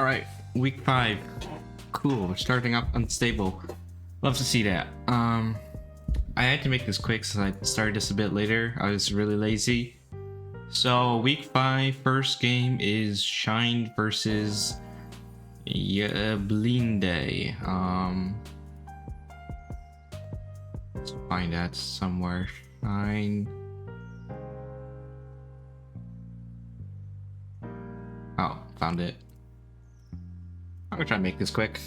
All right, week 5. Cool. We're starting up unstable. Love to see that. I had to make this quick since I started this a bit later. I was really lazy. So week 5, first game is Shine versus Blinde. Let's find that somewhere. Shine. Oh, found it. I'm gonna try and make this quick.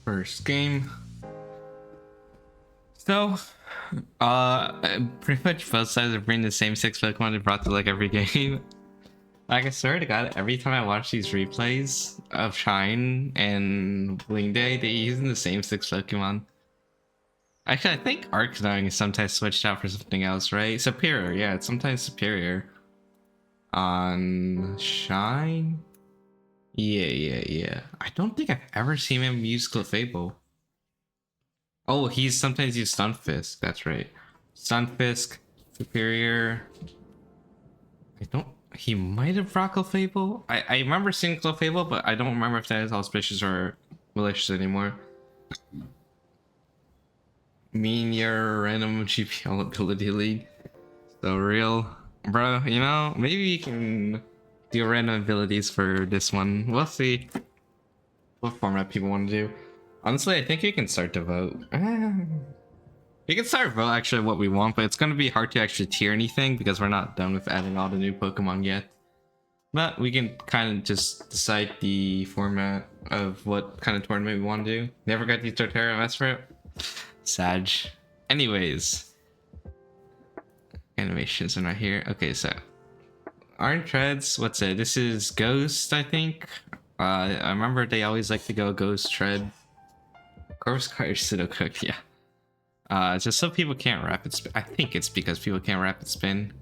First game. So, pretty much both sides are bringing the same 6 Pokemon they brought to like every game. Like, I swear to God, every time I watch these replays of Shine and Bling Day, they're using the same 6 Pokemon. Actually, I think Arcanine is sometimes switched out for something else, right? Superior, yeah, it's sometimes Superior. On Shine? Yeah. I don't think I've ever seen him use Clefable. Oh, he's sometimes used Stunfisk, that's right. Stunfisk, Superior. He might have brought Clefable? I remember seeing Clefable, but I don't remember if that is auspicious or malicious anymore. Mean your random GPL ability league. So real. Bro, you know, maybe you can do random abilities for this one. We'll see what format people want to do. Honestly, I think you can start to vote. We can start vote actually what we want, but it's going to be hard to actually tier anything because we're not done with adding all the new Pokemon yet. But we can kind of just decide the format of what kind of tournament we want to do. Never got to Torterra and Mesprit. Sag. Anyways. Animations are not here. Okay, so Iron Treads, what's it? This is Ghost, I think. I remember they always like to go Ghost Tread. Corpse Card Pseudo Cooked, yeah. Just so people can't rapid spin. I think it's because people can't rapid spin.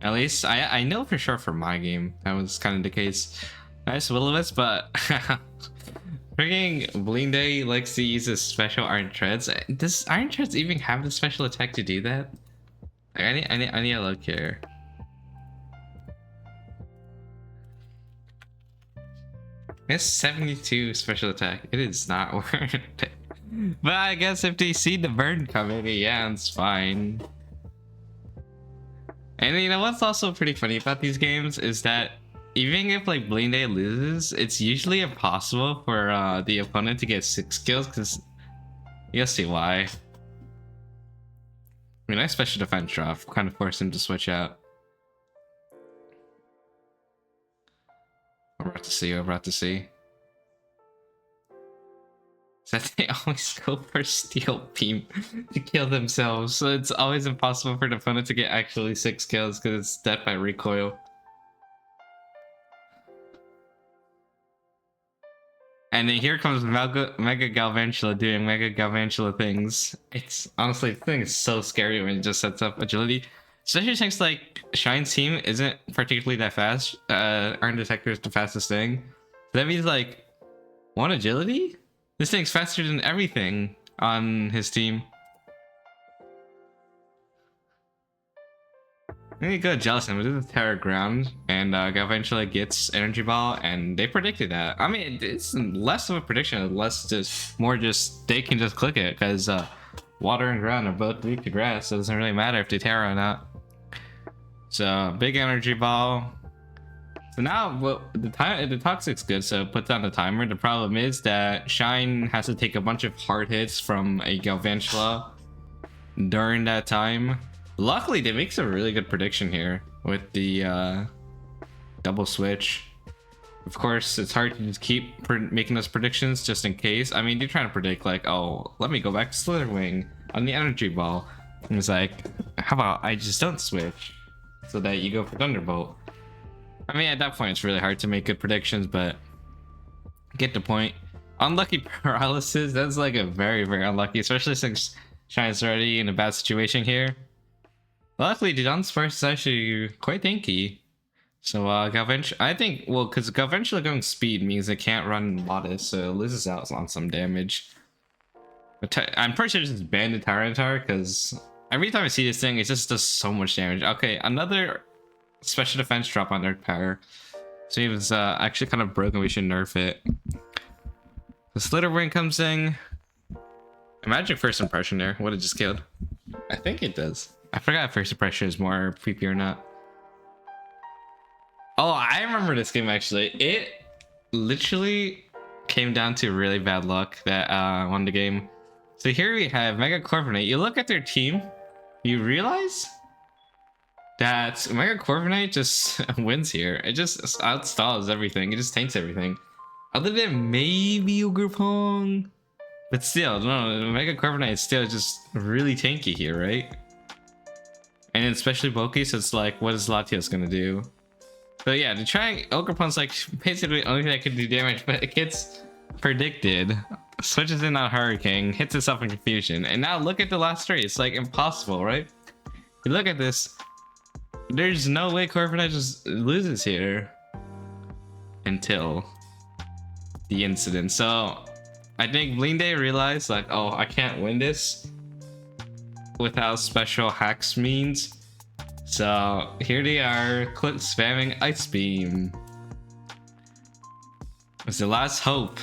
At least I know for sure for my game that was kind of the case. Nice Will-O-Wisp, but freaking Blinde likes to use a special Iron Treads. Does Iron Treads even have the special attack to do that? Like, I need a look here. It's 72 special attack. It is not worth it. But I guess if they see the burn coming, yeah, it's fine. And you know what's also pretty funny about these games is that even if like Blinde loses, it's usually impossible for the opponent to get 6 kills because you'll see why. I mean, I special defense drop kind of forced him to switch out. We're about to see. So they always go for Steel Beam to kill themselves, so it's always impossible for the opponent to get actually 6 kills because it's death by recoil. And then here comes Mega Galvantula doing Mega Galvantula things. It's honestly, the thing is so scary when it just sets up agility. Especially since like Shine's team isn't particularly that fast. Iron Detector is the fastest thing. That means like 1 agility? This thing's faster than everything on his team. Maybe go Jealous him, but this is Terra Ground, and Galvantula gets Energy Ball, and they predicted that. I mean, it's less of a prediction, more just they can just click it, because Water and Ground are both weak to Grass, so it doesn't really matter if they Terra or not. So, big Energy Ball. So now, well, the Toxic's good, so it puts on the timer. The problem is that Shine has to take a bunch of hard hits from a Galvantula during that time. Luckily, they make a really good prediction here with the double switch. Of course, it's hard to just keep making those predictions just in case. I mean, they're trying to predict like, oh, let me go back to Slitherwing on the Energy Ball. And it's like, how about I just don't switch so that you go for Thunderbolt? I mean, at that point, it's really hard to make good predictions, but get the point. Unlucky Paralysis, that's like a very, very unlucky, especially since Shine's already in a bad situation here. Luckily, Dunsparce is actually quite tanky. So, Galvantula, I think, well, because Galvantula going speed means it can't run Modest, so it loses out on some damage. But I'm pretty sure this is banned the Tyranitar, because every time I see this thing, it just does so much damage. Okay, another special defense drop on Dark Power. So he was actually kind of broken. We should nerf it. The Slither Wing comes in. Imagine first impression there. What it just killed. I think it does. I forgot if first impression is more creepy or not. Oh, I remember this game actually. It literally came down to really bad luck that won the game. So here we have Mega Corviknight. You look at their team, you realize that Mega Corviknight just wins here. It just outstalls everything. It just tanks everything. Other than maybe Ugrapong. But still, no, Mega Corviknight is still just really tanky here, right? And especially Bulky, so it's like, what is Latios gonna do? But yeah, to try Ugrapong's like basically the only thing that can do damage, but it gets predicted. Switches in on Hurricane, hits itself in confusion. And now look at the last three. It's like impossible, right? You look at this. There's no way Corviknight just loses here. Until the incident. So I think Blinde realized like, oh, I can't win this without special hacks means. So here they are, click spamming Ice Beam. It's the last hope.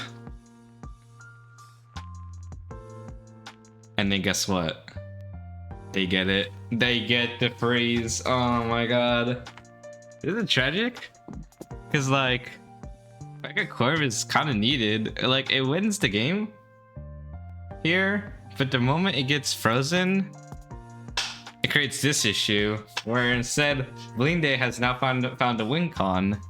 And then guess what? They get it. They get the freeze. Oh my god. Isn't it tragic? Because like Mega Corv is kind of needed. Like it wins the game here, but the moment it gets frozen, it creates this issue where instead Blinde has now found a win con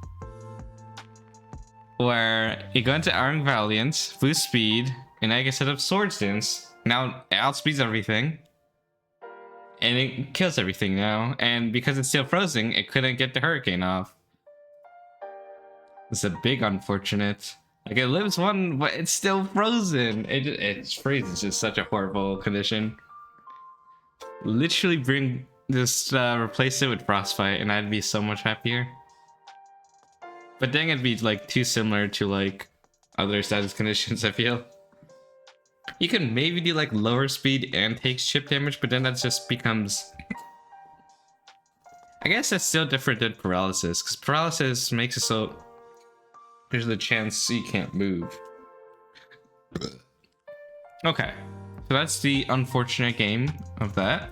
where you go into Iron Valiant, boost speed, and I can set up Swords Dance. Now it outspeeds everything. And it kills everything now. And because it's still frozen, it couldn't get the Hurricane off. It's a big unfortunate. Like it lives one, but it's still frozen. It freezes. It's just such a horrible condition. Literally bring this, replace it with Frostbite, and I'd be so much happier. But then it'd be like too similar to like other status conditions, I feel. You can maybe do like lower speed and takes chip damage, but then that just becomes... I guess that's still different than paralysis, because paralysis makes it so there's a chance you can't move. Okay, so that's the unfortunate game of that.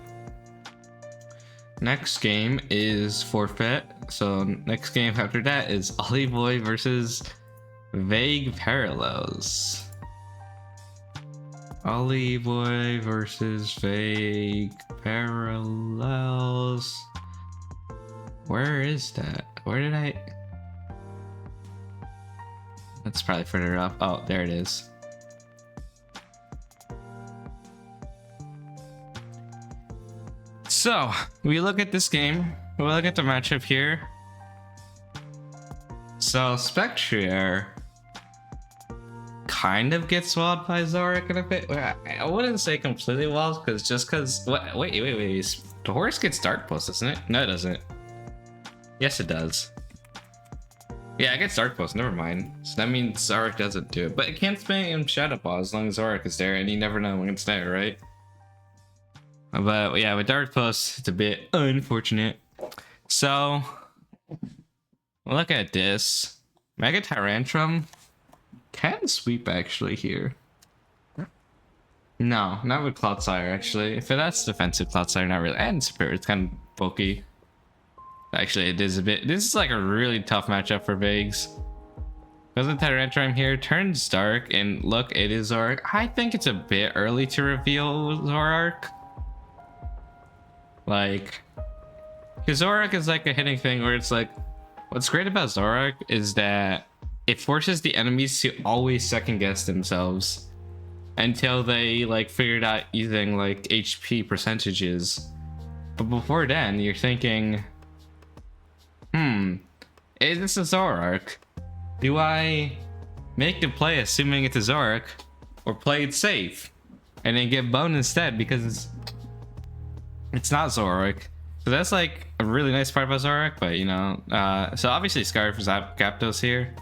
Next game is Forfeit. So next game after that is Oliboy versus Vague Parallels. Oliboy versus Vague Parallels. Where is that? Where did I... That's probably further up. Oh, there it is. So, we look at this game. We look at the matchup here. So, Spectrier kind of gets walled by Zorak in a bit. I wouldn't say completely walled, because wait. The horse gets Dark Pulse, doesn't it? No, it doesn't. Yes, it does. Yeah, it gets Dark Pulse, never mind. So that means Zorak doesn't do it. But it can't spam Shadow Ball as long as Zorak is there, and you never know when it's there, right? But yeah, with Dark Pulse, it's a bit unfortunate. So, look at this. Mega Tyrantrum can sweep actually here. No, not with Cloudsire actually. If that's defensive Cloudsire, not really. And Spirit, it's kind of bulky. Actually, it is a bit. This is like a really tough matchup for Vagues. Because the Tyrantrum here turns dark, and look, it is Zorak. I think it's a bit early to reveal Zorak. Like, because Zorak is like a hitting thing where it's like, what's great about Zorak is that it forces the enemies to always second guess themselves until they like figured out using like HP percentages. But before then, you're thinking, is this a Zorak? Do I make the play assuming it's a Zorak, or play it safe and then get boned instead because it's not Zorak? So that's like a really nice part about Zorak, but you know, so obviously Scarf is Zapdos here,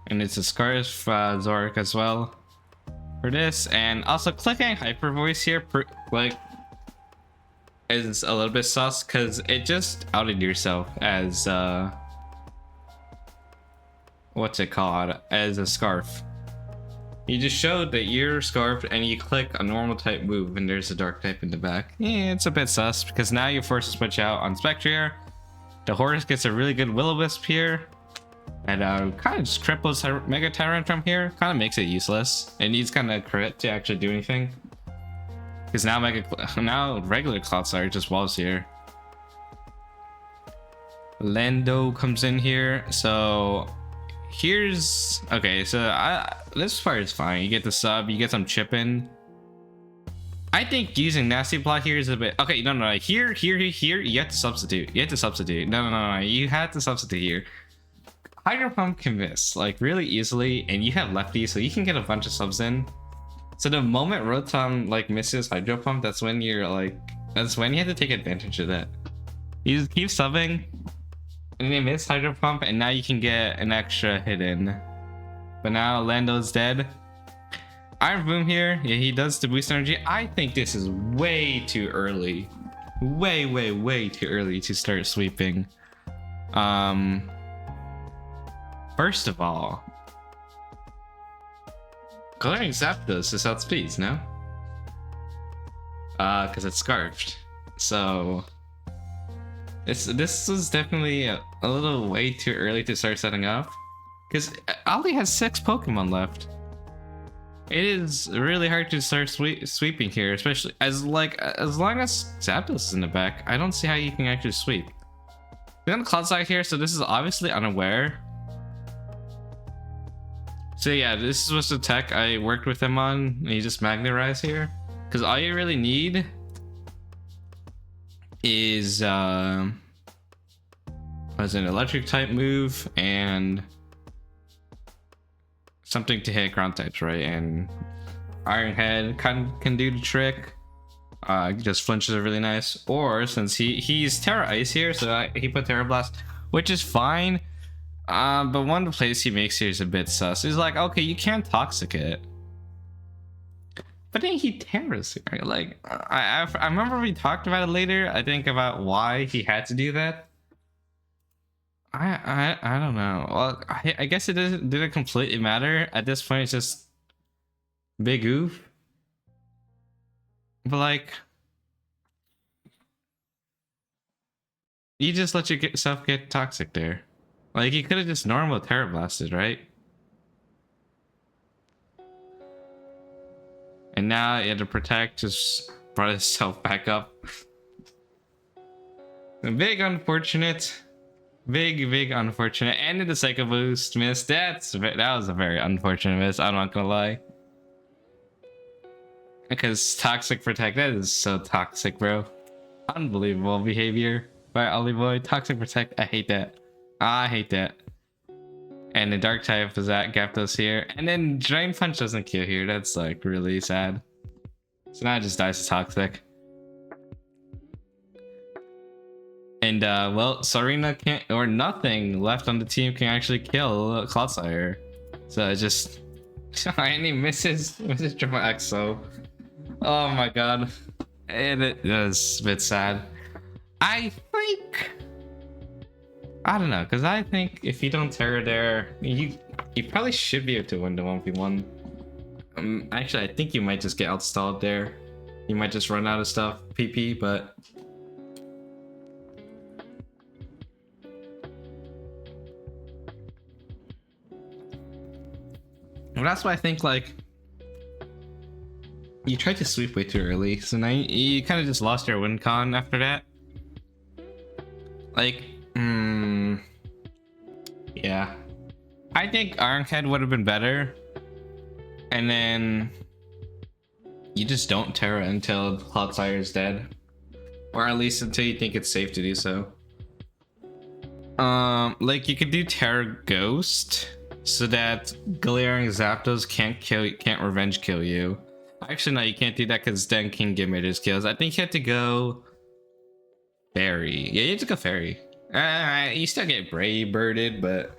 and it's a Scarf Zorak as well for this, and also clicking Hyper Voice here, like is a little bit sus because it just outed yourself as what's it called, as a scarf. You just showed that you're scarfed and you click a normal type move and there's a dark type in the back. Yeah, it's a bit sus because now you're forced to switch out on Spectre. The horse gets a really good Will-O-Wisp here. And kind of just cripples Mega Tyrant from here. Kind of makes it useless. It needs kind of crit to actually do anything. Because now regular Cloudslayer just walls here. Lando comes in here. So here's okay. So this part is fine. You get the sub. You get some chipping. I think using Nasty Plot here is a bit okay. No. Here. You have to substitute. You have to substitute. No. You have to substitute here. Hydro Pump can miss like really easily, and you have lefty, so you can get a bunch of subs in. So the moment Rotom like misses Hydro Pump, that's when you have to take advantage of that. You just keep subbing, and they miss Hydro Pump, and now you can get an extra hit in. But now Lando's dead. Iron Boom here, yeah, he does the boost energy. I think this is way too early, way too early to start sweeping. First of all, Glaring Zapdos is outspeeds, no? Because it's scarfed. So this was definitely a little way too early to start setting up. Because Ali has 6 Pokemon left. It is really hard to start sweeping here, especially as long as Zapdos is in the back. I don't see how you can actually sweep. We're on the cloud side here, so this is obviously unaware. So yeah, this was the tech I worked with him on, and you just magnetize here. Because all you really need is an electric type move and something to hit ground types, right? And Iron Head can do the trick. Just flinches are really nice. Or since he's Terra Ice here, so he put Terra Blast, which is fine. But one of the plays he makes here is a bit sus. He's like, okay, you can't Toxic it, but then he Terras here. Like, I remember we talked about it later. I think about why he had to do that. I don't know. Well, I guess it didn't completely matter at this point. It's just big oof. But like, you just let yourself get Toxic there. Like, you could have just normal Terra Blasted, right? And now he had to Protect, just brought himself back up. Big unfortunate. Big unfortunate. And the Psycho Boost miss. That was a very unfortunate miss, I'm not gonna lie. Because Toxic Protect, that is so toxic, bro. Unbelievable behavior by Oliboy. Toxic Protect, I hate that. I hate that. And the Dark type is that Gyaptos here. And then Drain Punch doesn't kill here. That's like really sad. So now it just dies to Toxic. And well, Serena can't, or nothing left on the team can actually kill Cloudslayer. So it just and he misses Drama Exo. Oh my god. And it is a bit sad. I don't know, because I think if you don't Terra there, you probably should be able to win the 1v1. Actually, I think you might just get outstalled there. You might just run out of stuff, PP, but... Well, that's why I think, like... You tried to sweep way too early, so now you kind of just lost your win con after that. Like... Yeah, I think Iron Head would have been better, and then you just don't Terra until Cloudslayer is dead, or at least until you think it's safe to do so. Like you could do Terra Ghost so that Glaring Zapdos can't revenge kill you. Actually, no, you can't do that because then King Gimmers kills. I think you have to go Fairy. Yeah, you have to go Fairy. You still get Brave Birded, but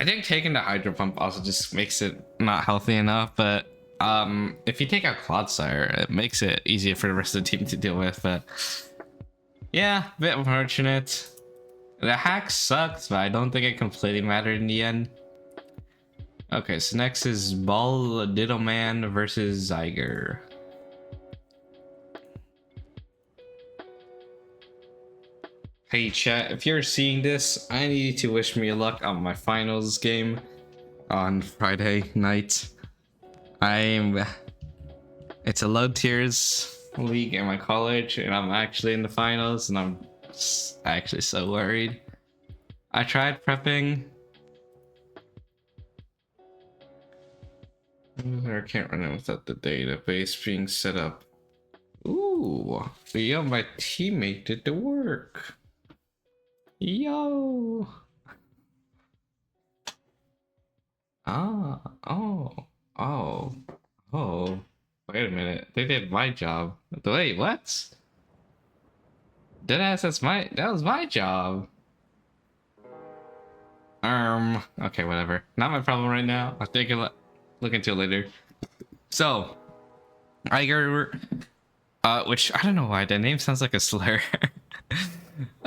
I think taking the Hydro Pump also just makes it not healthy enough. But If you take out Clodsire, it makes it easier for the rest of the team to deal with, but yeah, a bit unfortunate. The hack sucks, but I don't think it completely mattered in the end. Okay, so next is Ball Diddleman versus Zyger. Hey chat, if you're seeing this, I need you to wish me luck on my finals game on Friday night. It's a low tiers league in my college, and I'm actually in the finals, and I'm actually so worried. I tried prepping. I can't run it without the database being set up. Ooh, yo, my teammate did the work. Yo. Ah, oh. Wait a minute. They did my job. Wait, what? Deadass, that was my job. Okay, whatever. Not my problem right now. I'll take a look into it later. So, Iger, which I don't know why that name sounds like a slur.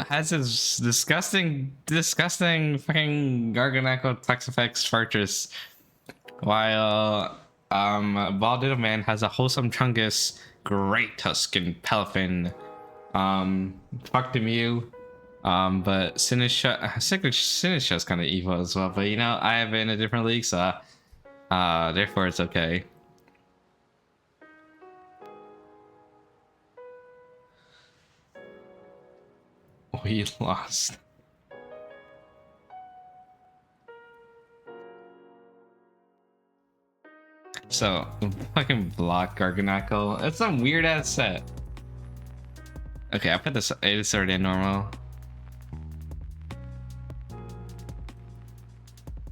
Has this disgusting fucking Garganaco Plexifex Fortress, while Baldito Man has a wholesome Chungus, Great Tuscan Pelifin. Fuck the Mew. But Sinisha's kind of evil as well, but you know, I have it in a different league, so therefore it's okay. We lost. So, fucking block Garganackle. It's some weird ass set. Okay, I put this. It's already a normal.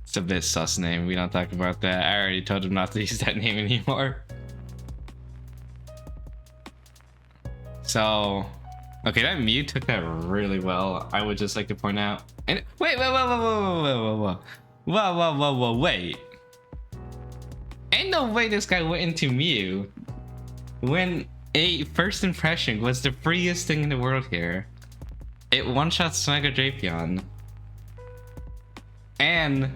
It's a bit sus name. We don't talk about that. I already told him not to use that name anymore. So, okay, that Mew took that really well. I would just like to point out. And wait, wait. Ain't no way this guy went into Mew when a first impression was the freest thing in the world here. It one-shots Mega Drapion. And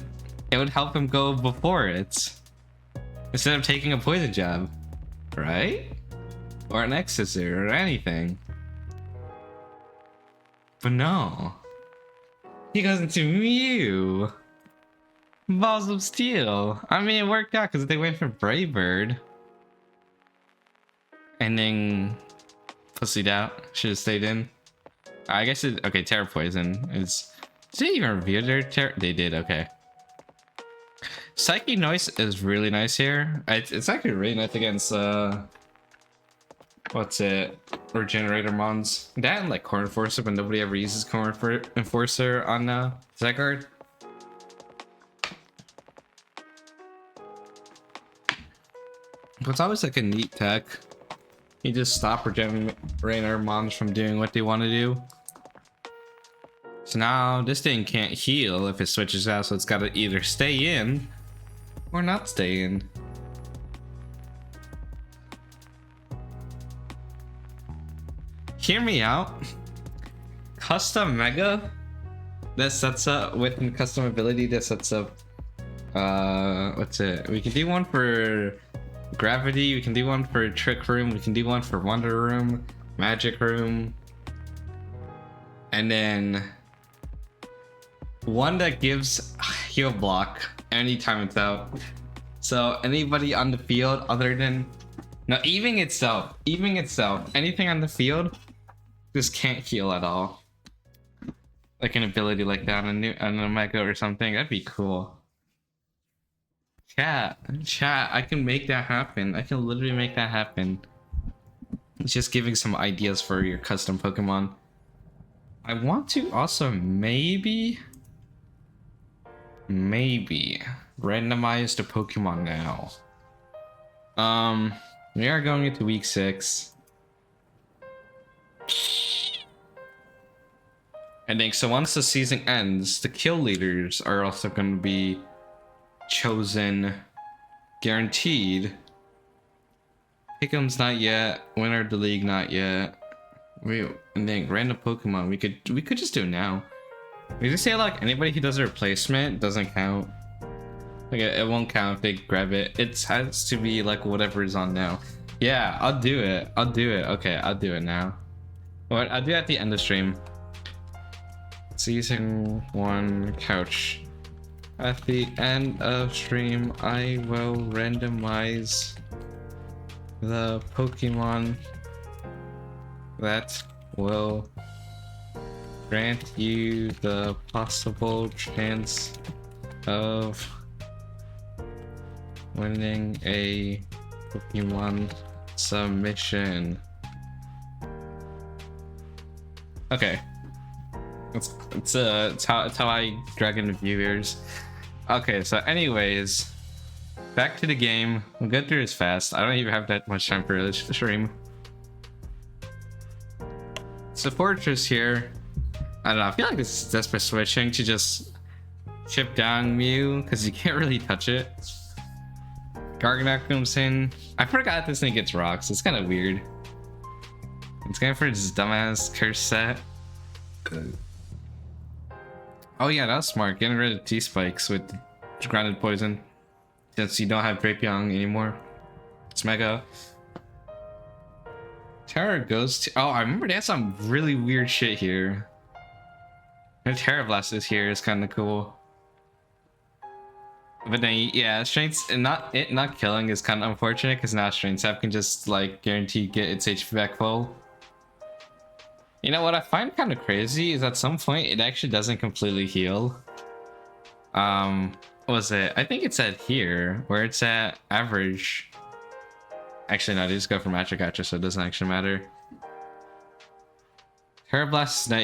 it would help him go before it. Instead of taking a poison jab. Right? Or an X-Scissor or anything. But no. He goes into Mew. Balls of Steel. I mean, it worked out because they went for Brave Bird. And then pussied out. Should have stayed in. I guess it. Okay, Terra Poison is. Did they even review their Terra? They did. Okay. Psyche Noise is really nice here. It's actually really nice against what's it? Regenerator mons. That and like Core Enforcer, but nobody ever uses Core Enforcer on Zygarde. But it's always like a neat tech. You just stop Regenerator mons from doing what they want to do. So now this thing can't heal if it switches out, so it's got to either stay in or not stay in. Hear me out. Custom Mega that sets up with custom ability that sets up what's it? We can do one for Gravity, we can do one for Trick Room, we can do one for Wonder Room, Magic Room, and then one that gives heal block anytime it's out. So anybody on the field other than even itself, anything on the field just can't heal at all. Like an ability like that on an Omega or something, that'd be cool. Chat, I can make that happen. I can literally make that happen. It's just giving some ideas for your custom Pokemon. I want to also maybe randomize the Pokemon now. We are going into week 6. I think so. Once the season ends, the kill leaders are also going to be chosen, guaranteed, Pick'em's not yet. Winner of the league not yet. And then random Pokemon. We could just do it now. We just say like anybody who does a replacement doesn't count. Like it won't count if they grab it. It has to be like whatever is on now. Yeah, I'll do it. I'll do it. Okay, I'll do it now. What? I'll do it at the end of stream. Season 1 couch. At the end of stream, I will randomize the Pokemon that will grant you the possible chance of winning a Pokemon submission. Okay. It's how I drag in viewers. Okay, so anyways, back to the game. We'll get through this fast. I don't even have that much time for this stream. So Fortress here. I don't know, I feel like this is desperate switching to just chip down Mew because you can't really touch it. Garganak comes in. I forgot this thing gets rocks. It's kind of weird. It's going for this dumbass curse set. Oh yeah, that's smart. Getting rid of T-Spikes with grounded poison. Since you don't have Drapion anymore. It's mega. Terra goes to... Oh, I remember they had some really weird shit here. And Terra Blast is here is kind of cool. But then, yeah, Strength and not killing is kind of unfortunate because now Strength Sap can just like guarantee get its HP back full. You know what I find kind of crazy is at some point it actually doesn't completely heal. What was it? I think it's at here where it's at average. Actually, no, they just go for Magic Catcher, so it doesn't actually matter. Terra Blast is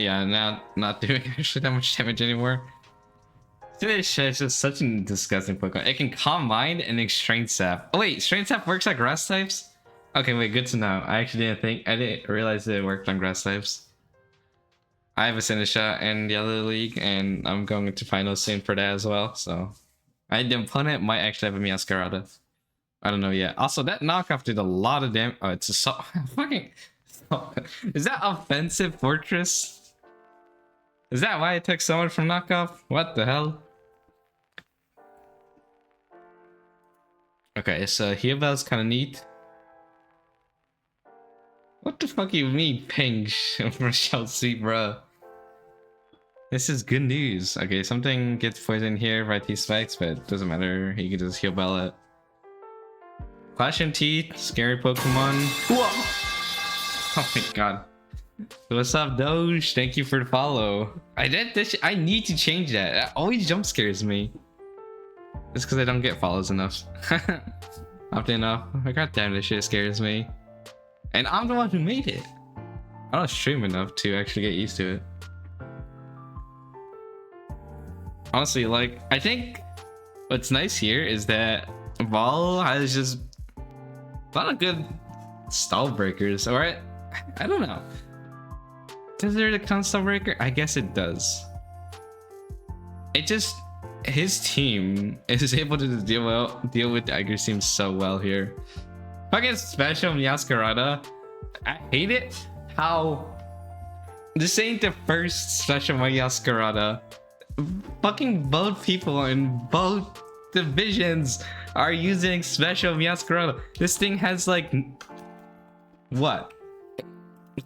not doing actually that much damage anymore. This shit is just such a disgusting Pokemon. It can Calm Mind and then Strength Sap. Oh wait, Strength Sap works on grass types? Okay, wait, good to know. I didn't realize it worked on grass types. I have a Sinisha in the other league, and I'm going to finals soon for that as well, so... The opponent might actually have a Meowscarada. I don't know yet. Also, that knockoff did a lot of damage. Oh, it's a fucking... Is that offensive Fortress? Is that why it took someone from knockoff? What the hell? Okay, so Healbell's kind of neat. What the fuck you mean, ping for Chelsea, bro? This is good news. Okay, something gets poisoned here by T-Spikes, but it doesn't matter. He can just Healbell it. Clash MT, scary Pokemon. Whoa! Oh my god. What's up, Doge? Thank you for the follow. I need to change that. That always jump scares me. It's because I don't get follows enough. Often enough. God damn, this shit scares me. And I'm the one who made it. I don't stream enough to actually get used to it. Honestly, like, I think what's nice here is that Vol has just a lot of good stall breakers, or I don't know. Does it count stall breaker? I guess it does. It just, his team is able to deal with the Iger team so well here. Fucking special Meowscarada. I hate it how this ain't the first special Meowscarada. Fucking both people in both divisions are using special Meowscarada. This thing has like what?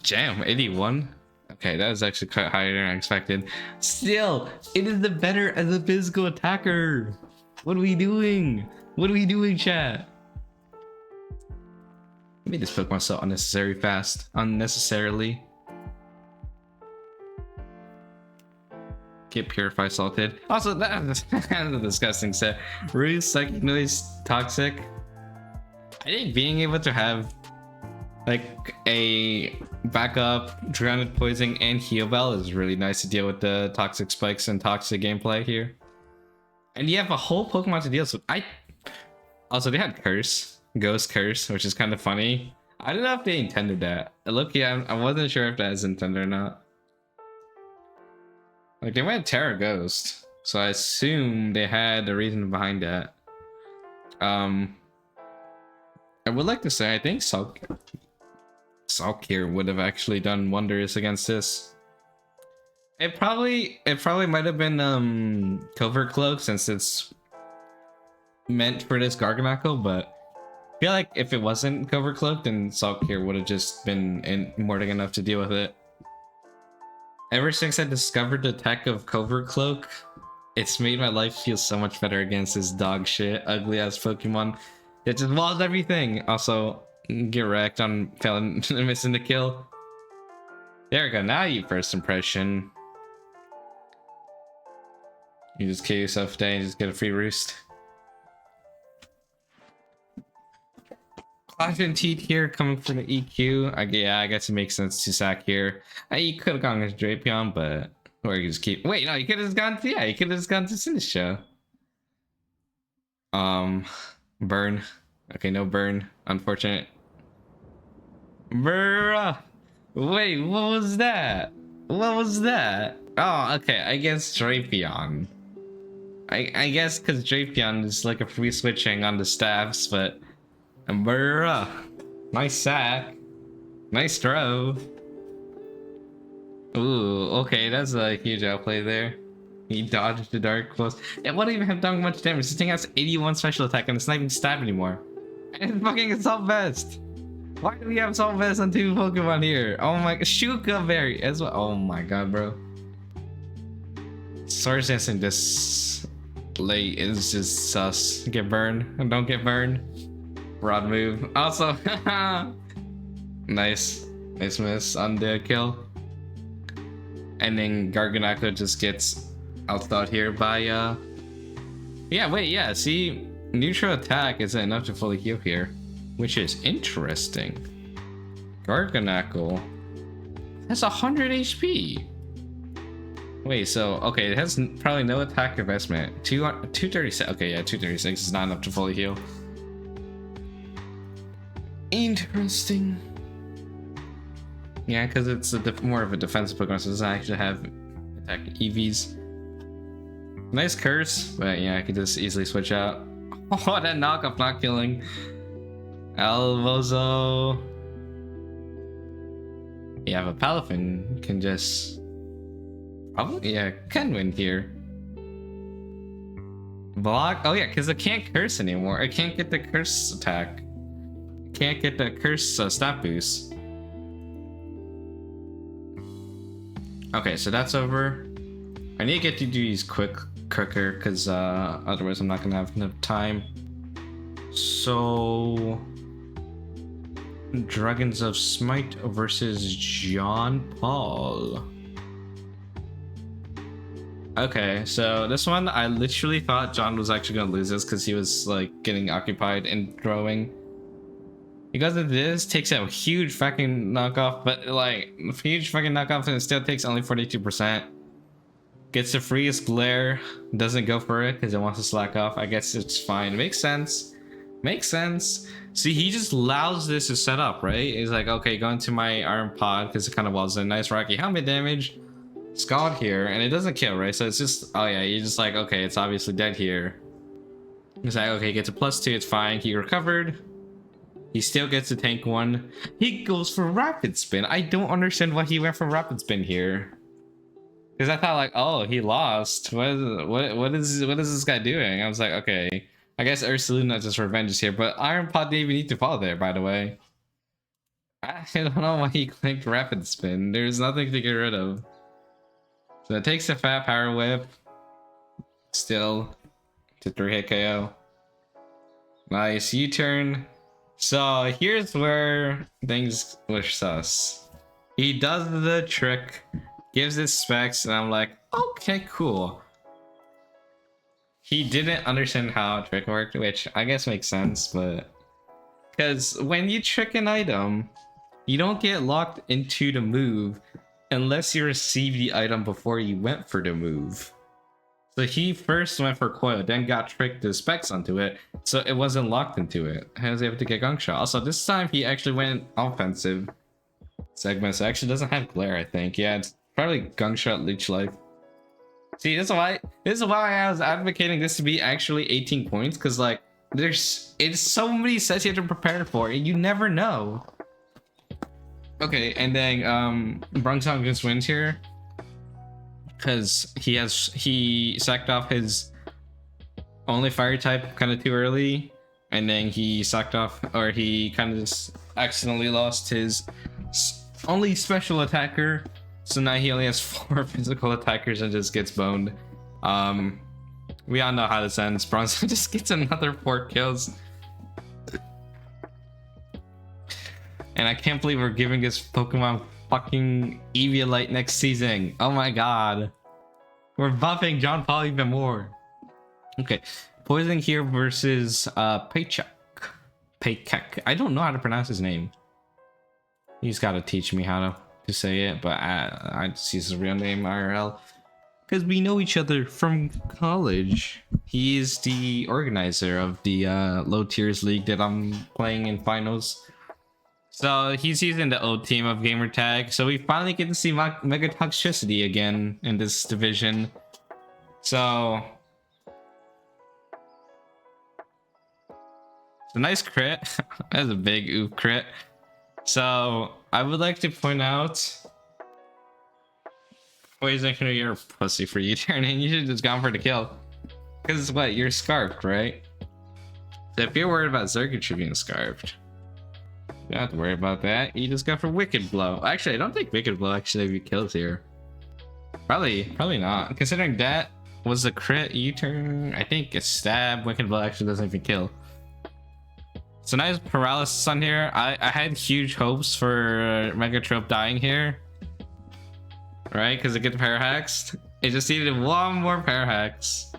Jam 81. Okay, that was actually quite higher than I expected. Still, it is the better as a physical attacker. What are we doing? What are we doing, chat? I made this Pokemon so unnecessarily. Get Purify Salted. Also, that's a disgusting set. Ruse, Psychic Noise, Toxic. I think being able to have like a backup Grounded Poison and Healbell is really nice to deal with the Toxic Spikes and Toxic gameplay here. And you have a whole Pokemon to deal with. Also, they had Curse. Ghost Curse, which is kind of funny. I don't know if they intended that. Look, yeah, I wasn't sure if that is intended or not. Like, they went Terra Ghost, so I assume they had a reason behind that. I would like to say I think Salkir would have actually done wonders against this. It probably might have been Covert Cloak since it's meant for this Garganacle, but I feel like if it wasn't Covert Cloak, then Salkir would have just been morting enough to deal with it. Ever since I discovered the tech of Covert Cloak, it's made my life feel so much better against this dog shit, ugly ass Pokemon. It just walls everything. Also, get wrecked on failing missing the kill. There we go. Now you first impression. You just kill yourself today and just get a free roost. Clash and Teat here coming from the EQ. Yeah, I guess it makes sense to sack here. You could have gone with Drapion, but or you just keep. Wait, no, you could have just gone to you could have just gone to Sinistra. Burn. Okay, no burn. Unfortunate. Bruh. Wait, what was that? What was that? Oh, okay. I guess Drapion. I guess because Drapion is like a free switching on the staffs, but bruh. Nice sack. Nice throw. Ooh, okay, that's a huge outplay there. He dodged the dark close. It wouldn't even have done much damage. This thing has 81 special attack and it's not even stab anymore. And it's fucking Assault Vest. Why do we have Assault Vest on 2 Pokemon here? Oh my, Shuka Berry as well. Oh my god, bro. Swords Dancing this late is just sus. Get burned. Don't get burned. Rod move. Also, nice. Nice miss on the kill. And then Garganacl just gets outthought here by yeah, wait, yeah, see, neutral attack isn't enough to fully heal here, which is interesting. Garganacl has 100 HP. Wait, so okay, it has probably no attack investment. 236. Okay, yeah, 236 is not enough to fully heal. Interesting. Yeah, because it's more of a defensive Pokemon, so it doesn't actually have attack EVs. Nice curse, but yeah, I could just easily switch out. Oh, that knockoff not killing. Alvozo. Yeah, but Palafin can just probably, yeah, can win here. Block. Oh yeah, because it can't curse anymore. It can't get the curse attack. It can't get the curse stat boost. Okay, so that's over. I need to get to do these quicker because otherwise I'm not gonna have enough time. So Dragons of Smite versus John Paul. Okay, so this one I literally thought John was actually gonna lose this because he was like getting occupied and throwing. Because of this, takes a huge fucking knockoff, but like huge fucking knockoff, and it still takes only 42%. Gets the freest glare, doesn't go for it because it wants to slack off. I guess it's fine. Makes sense. Makes sense. See, he just allows this to set up, right? He's like, okay, go into my Iron Pod because it kind of was a nice Rocky helmet damage. Scald here, and it doesn't kill, right? So it's just, oh yeah, you're just like, okay, it's obviously dead here. He's like, okay, gets a +2, it's fine. He recovered. He still gets a tank 1. He goes for Rapid Spin. I don't understand why he went for Rapid Spin here. Because I thought like, oh, he lost. What is this guy doing? I was like, okay, I guess Ursaluna just revenge is here, but Iron Pod didn't even need to fall there, by the way. I don't know why he clicked Rapid Spin. There's nothing to get rid of. So it takes a fat Power Whip. Still to 3-hit KO. Nice U-turn. So here's where things were sus. He does the trick, gives it specs, and I'm like, okay, cool. He didn't understand how a trick worked, which I guess makes sense, but because when you trick an item, you don't get locked into the move unless you receive the item before you went for the move. So he first went for Coil, then got tricked to specs onto it, so it wasn't locked into it. He was able to get Gunk Shot. Also, this time he actually went offensive segment, so it actually doesn't have Glare, I think. Yeah, it's probably Gunk Shot Leech Life. See, this is why I was advocating this to be actually 18 points, because like It's so many sets you have to prepare for, and you never know. Okay, and then Bronxon just wins here because he sacked off his only fire type kind of too early, and then he sacked off, or he kind of just accidentally lost his only special attacker, so now he only has 4 physical attackers and just gets boned. We all know how this ends. Bronzong just gets another 4 kills. And I can't believe we're giving this Pokemon fucking Eviolite next season. Oh my god. We're buffing John Paul even more. Okay. Poison here versus Paycheck. I don't know how to pronounce his name. He's got to teach me how to say it, but I just use his real name, IRL. Because we know each other from college. He is the organizer of the low tiers league that I'm playing in finals. So he's using the old team of Gamertag. So we finally get to see Mega Toxicity again in this division. So it's a nice crit. That's a big oof crit. So I would like to point out, Poison, you're a pussy for U-turning. You should have just gone for the kill. Because what? You're scarfed, right? So if you're worried about circuitry being scarfed, you don't have to worry about that. You just go for Wicked Blow. Actually, I don't think Wicked Blow actually kills here. Probably not. Considering that was a crit U-turn, I think a stab, Wicked Blow actually doesn't even kill. So nice paralysis on here. I had huge hopes for Megatrope dying here. Right? Because it gets Parahaxed. It just needed 1 more Parahax.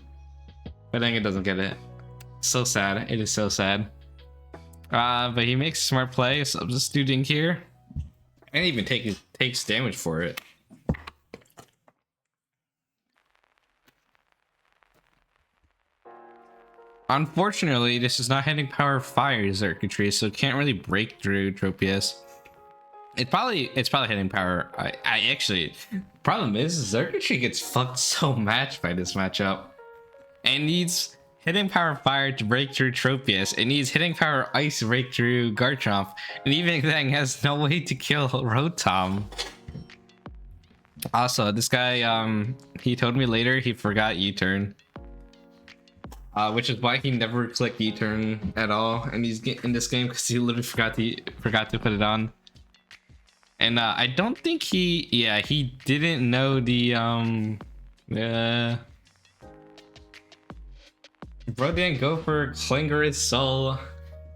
But then it doesn't get it. So sad. It is so sad. But he makes a smart play. Substituting here. And even takes damage for it. Unfortunately, this is not hitting power fire circuitry, so it can't really break through Tropius. It's probably hitting power. I actually, problem is circuitry gets fucked so much by this matchup. And needs hitting power fire to break through Tropius. It needs hitting power ice to break through Garchomp. And even then has no way to kill Rotom. Also, this guy, he told me later he forgot U-turn. Which is why he never clicked U-turn at all, and he's in this game because he literally forgot to put it on. And I don't think he didn't know the bro didn't go for Clingerous Soul.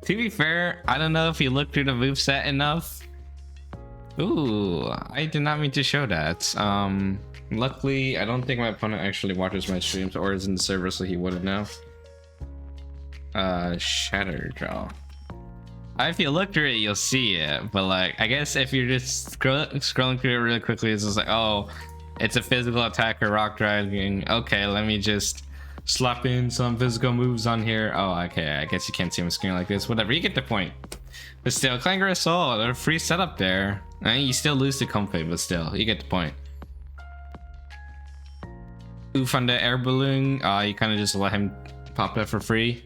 To be fair, I don't know if he looked through the moveset enough. Ooh, I did not mean to show that. Luckily, I don't think my opponent actually watches my streams or is in the server, so he wouldn't know. Shatter Jaw. If you look through it, you'll see it, but like, I guess if you're just scrolling through it really quickly, it's just like, oh, it's a physical attacker, rock driving. Okay, let me just slap in some physical moves on here. Oh, okay, I guess you can't see my screen like this. Whatever, you get the point. But still, Clangerous Soul, a free setup there. And you still lose to Comfy, but still, you get the point. Oof on the air balloon, you kind of just let him pop that for free.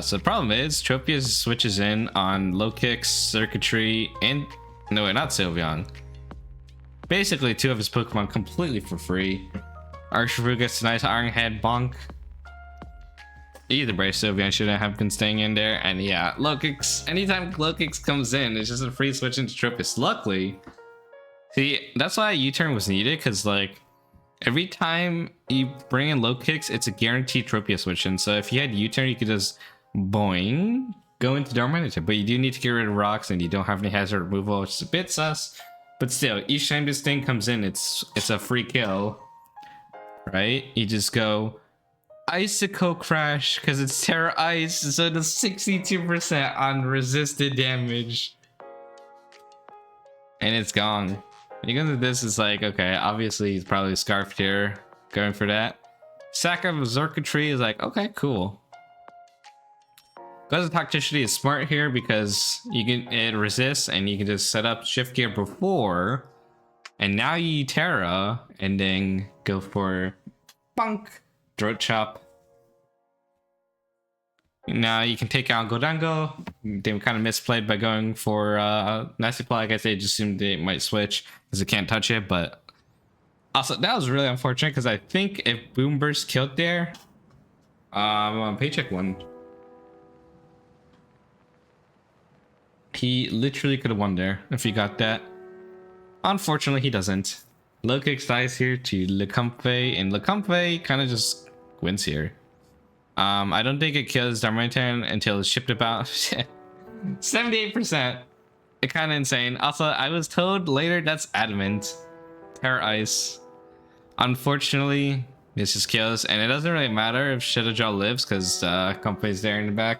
So the problem is Tropius switches in on low kicks, circuitry, and no wait, not Sylveon. Basically 2 of his Pokemon completely for free. Urshifu gets a nice Iron Head bonk. Either way, Sylveon shouldn't have been staying in there, and yeah, low kicks. Anytime low kicks comes in, it's just a free switch into Tropius. Luckily, see, that's why U-turn was needed, because like every time you bring in low kicks, it's a guaranteed Tropius switch in. So if you had U-turn, you could just boing, go into Darmanitan. But you do need to get rid of rocks, and you don't have any hazard removal, which is a bit sus. But still, each time this thing comes in, it's a free kill, right? You just go Icicle Crash because it's Terra Ice, so it does 62% on resisted damage, and it's gone. Because of this, it's like, okay, obviously he's probably scarfed here, going for that. Sack of Circuitry is like, okay, cool. Because the Toxicity is smart here because it resists and you can just set up Shift Gear before, and now you Terra and then go for Bonk. Throat chop. Now you can take out Godango. They kind of misplayed by going for Nasty Plot. I guess they just assumed they might switch because they can't touch it. But also, that was really unfortunate because I think if Boom Burst killed there, Paycheck won. He literally could have won there if he got that. Unfortunately, he doesn't. Low kicks dies here to Lecomfe, and Lecomfe kind of just wins here. I don't think it kills Darmanitan until it's shipped about. 78%. It's kind of insane. Also, I was told later that's Adamant. Terror Ice. Unfortunately, this just kills, and it doesn't really matter if Shadowjaw lives because Comfey's there in the back.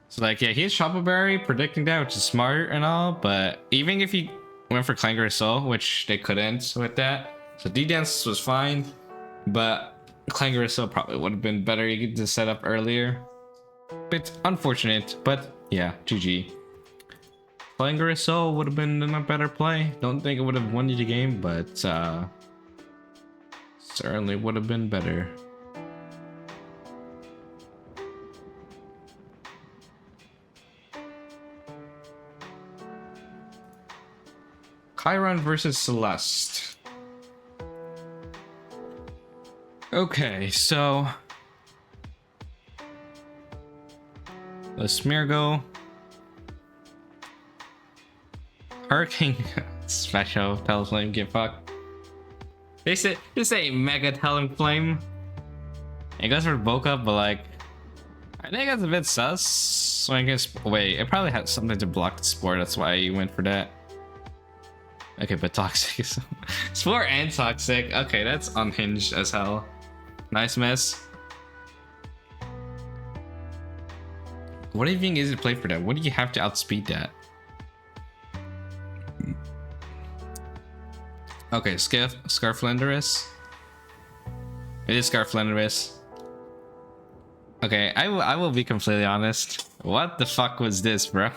So like, yeah, he's Shoppleberry predicting that, which is smart and all, but even if he went for Clangorous Soul, which they couldn't with that, so D-Dance was fine, but Clangorous Soul probably would have been better to set up earlier. Bit unfortunate, but yeah, GG. Clangorous Soul would have been a better play. Don't think it would have won you the game, but certainly would have been better. Chiron versus Celeste. Okay, so the Smeargle, Hurricane Special, Talonflame, get fucked. They say Mega Talonflame. It goes for Boca, but like, I think it's a bit sus. So I guess, wait, it probably had something to block the Spore. That's why you went for that. Okay, but Toxic. Spore and Toxic. Okay, that's unhinged as hell. Nice miss. What do you think is to play for that? What do you have to outspeed that? Okay, Scarflandorus. It is Scarflandorus. Okay, I will be completely honest. What the fuck was this, bro?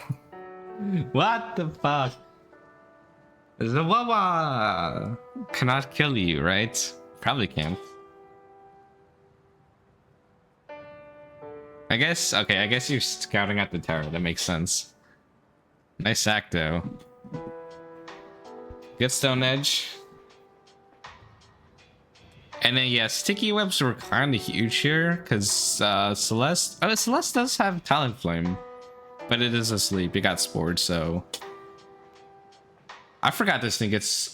What the fuck? The Wawa cannot kill you, right? Probably can't. I guess, okay, I guess you're scouting at the tower. That makes sense. Nice sack, though. Good Stone Edge. And then, yeah, Sticky Webs were kind of huge here, because Celeste... Oh, Celeste does have Talonflame, but it is asleep. It got spored, so... I forgot this thing gets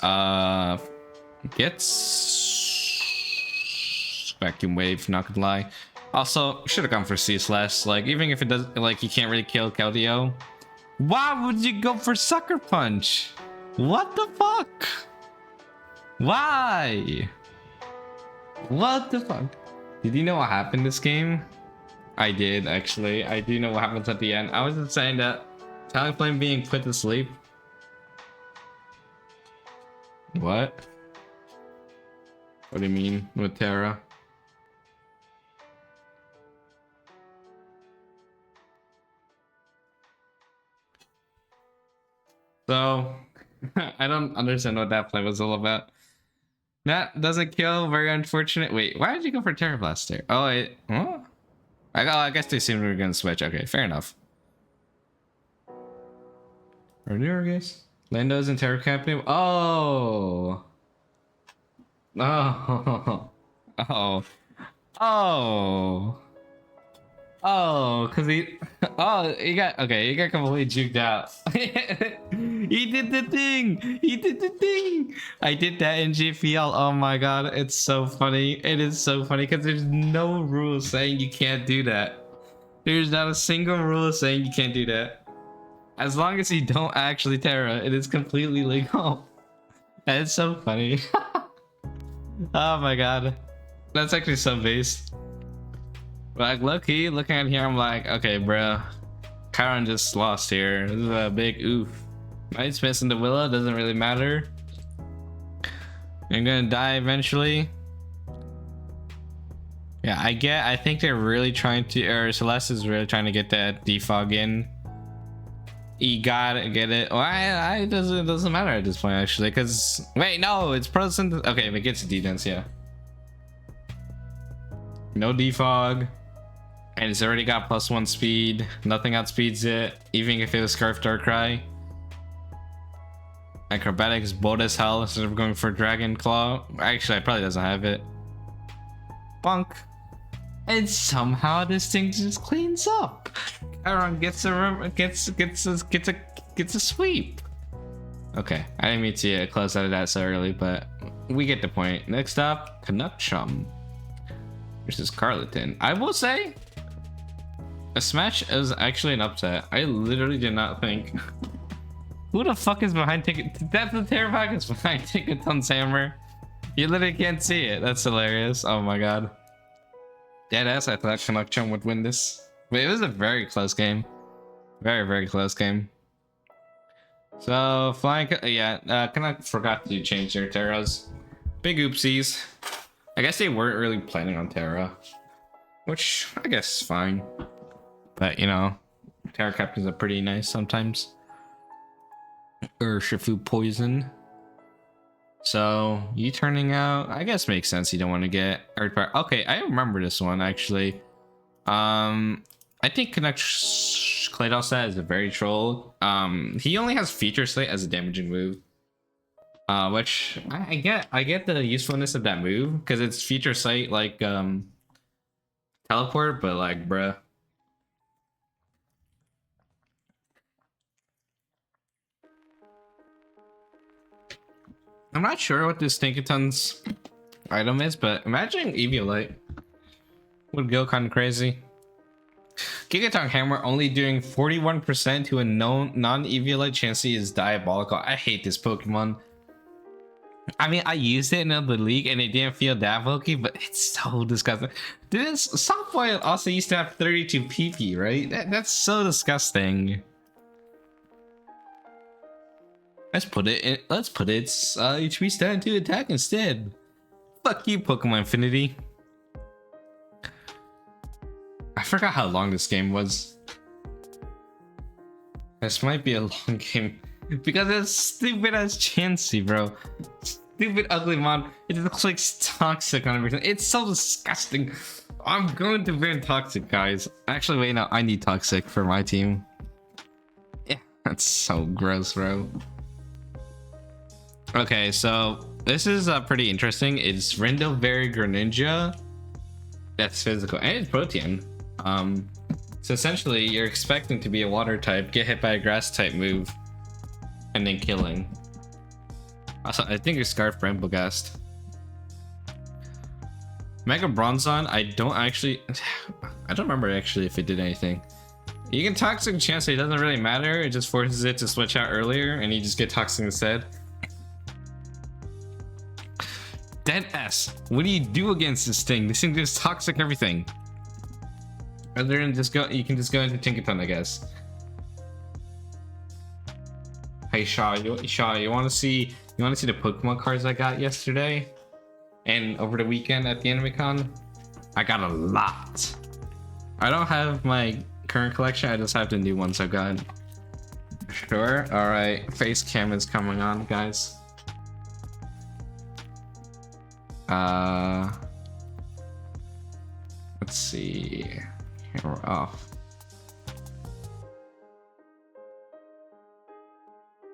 Vacuum Wave, not gonna lie. Also, should have gone for C/. Like, even if it does, like, you can't really kill Keldeo. Why would you go for Sucker Punch? What the fuck? Why? What the fuck? Did you know what happened this game? I did, actually. I do know what happens at the end. I was just saying that Talonflame being put to sleep. What? What do you mean with Terra? So, I don't understand what that play was all about. That doesn't kill, very unfortunate. Wait, why did you go for Terra Blast there? Oh, wait, huh? I guess they assumed we were gonna switch. Okay, fair enough. Or newer guys? Lando's in Terra Captain. Oh. Oh. Oh. Oh. Oh, because he... Oh, he got... Okay, he got completely juked out. He did the thing! He did the thing! I did that in GPL. Oh my god, it's so funny. It is so funny because there's no rule saying you can't do that. There's not a single rule saying you can't do that. As long as you don't actually Terra, it is completely legal. And it's so funny. Oh my god. That's actually so based. Like, low-key, looking at here, I'm like, okay, bro. Chiron just lost here. This is a big oof. Night's missing the Willow, doesn't really matter. I'm gonna die eventually. Yeah, I think they're really trying to, or Celeste is really trying to get that defog in. You gotta get it. Well, it doesn't matter at this point, actually, because, wait, no, it's Protestant. Okay, if it gets a defense, yeah. No defog. And it's already got +1 speed. Nothing outspeeds it, even if it was Scarf Darkrai. Acrobatics bold as hell instead of going for Dragon Claw. Actually, it probably doesn't have it. Bunk. And somehow this thing just cleans up. Aaron gets a sweep. Okay, I didn't mean to close out of that so early, but we get the point. Next up, Canuckchum versus Carleton. I will say, a smash is actually an upset. I literally did not think. Who the fuck is behind That's the Terravac is behind Tinkaton's hammer. You literally can't see it. That's hilarious. Oh my god. Deadass, I thought Canuckchum would win this. But it was a very close game. Very, very close game. So, flying... Yeah, Canuck forgot to change their Terras. Big oopsies. I guess they weren't really planning on Terra. Which, I guess is fine. But, you know, Terra Captains are pretty nice sometimes. Or Shifu Poison. So, you turning out, I guess makes sense. You don't want to get Earth Power. Okay, I remember this one, actually. I think Claydol set is a very troll. He only has Feature Slate as a damaging move. Which I get the usefulness of that move because it's Feature Sight like teleport, but like bruh. I'm not sure what this Tinkaton's item is, but imagine Eviolite would go kind of crazy. Gigaton Hammer only doing 41% to a known non-Eviolite Chansey is diabolical. I hate this Pokemon. I mean, I used it in the league and it didn't feel that bulky, but it's so disgusting. This Softboy also used to have 32 PP, right? That's so disgusting. Let's put its HP stat to attack instead. Fuck you, Pokemon Infinity. I forgot how long this game was. This might be a long game because it's stupid as Chansey, bro. Stupid ugly mon. It looks like toxic on everything. It's so disgusting. I'm going to ban toxic, guys. Actually, wait, no, I need toxic for my team. Yeah, that's so gross, bro. Okay, so this is pretty interesting. It's Rindo Berry Greninja. That's physical and it's Protean. So essentially you're expecting to be a water type, get hit by a grass type move, and then killing. Also, I think it's Scarf Bramblegast. Mega Bronzong, I don't remember actually if it did anything. You can Toxic Chance, it doesn't really matter, it just forces it to switch out earlier and you just get Toxic instead. Dead S, what do you do against this thing? This thing just toxic everything. Other than just go, you can just go into Tinkaton, I guess. Hey Shaw, you want to see the Pokemon cards I got yesterday and over the weekend at the AnimeCon? I got a lot. I don't have my current collection. I just have the new ones I got. Sure. All right. Face cam is coming on, guys. Let's see. Camera off.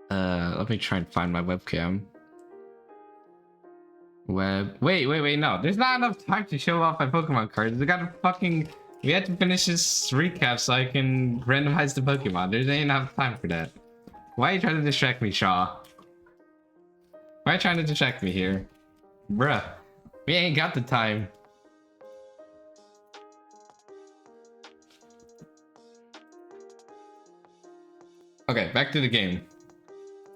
Let me try and find my webcam. Wait, no. There's not enough time to show off my Pokemon cards. We had to finish this recap so I can randomize the Pokemon. There ain't enough time for that. Why are you trying to distract me, Shaw? Why are you trying to distract me here? Bruh. We ain't got the time. Okay, back to the game.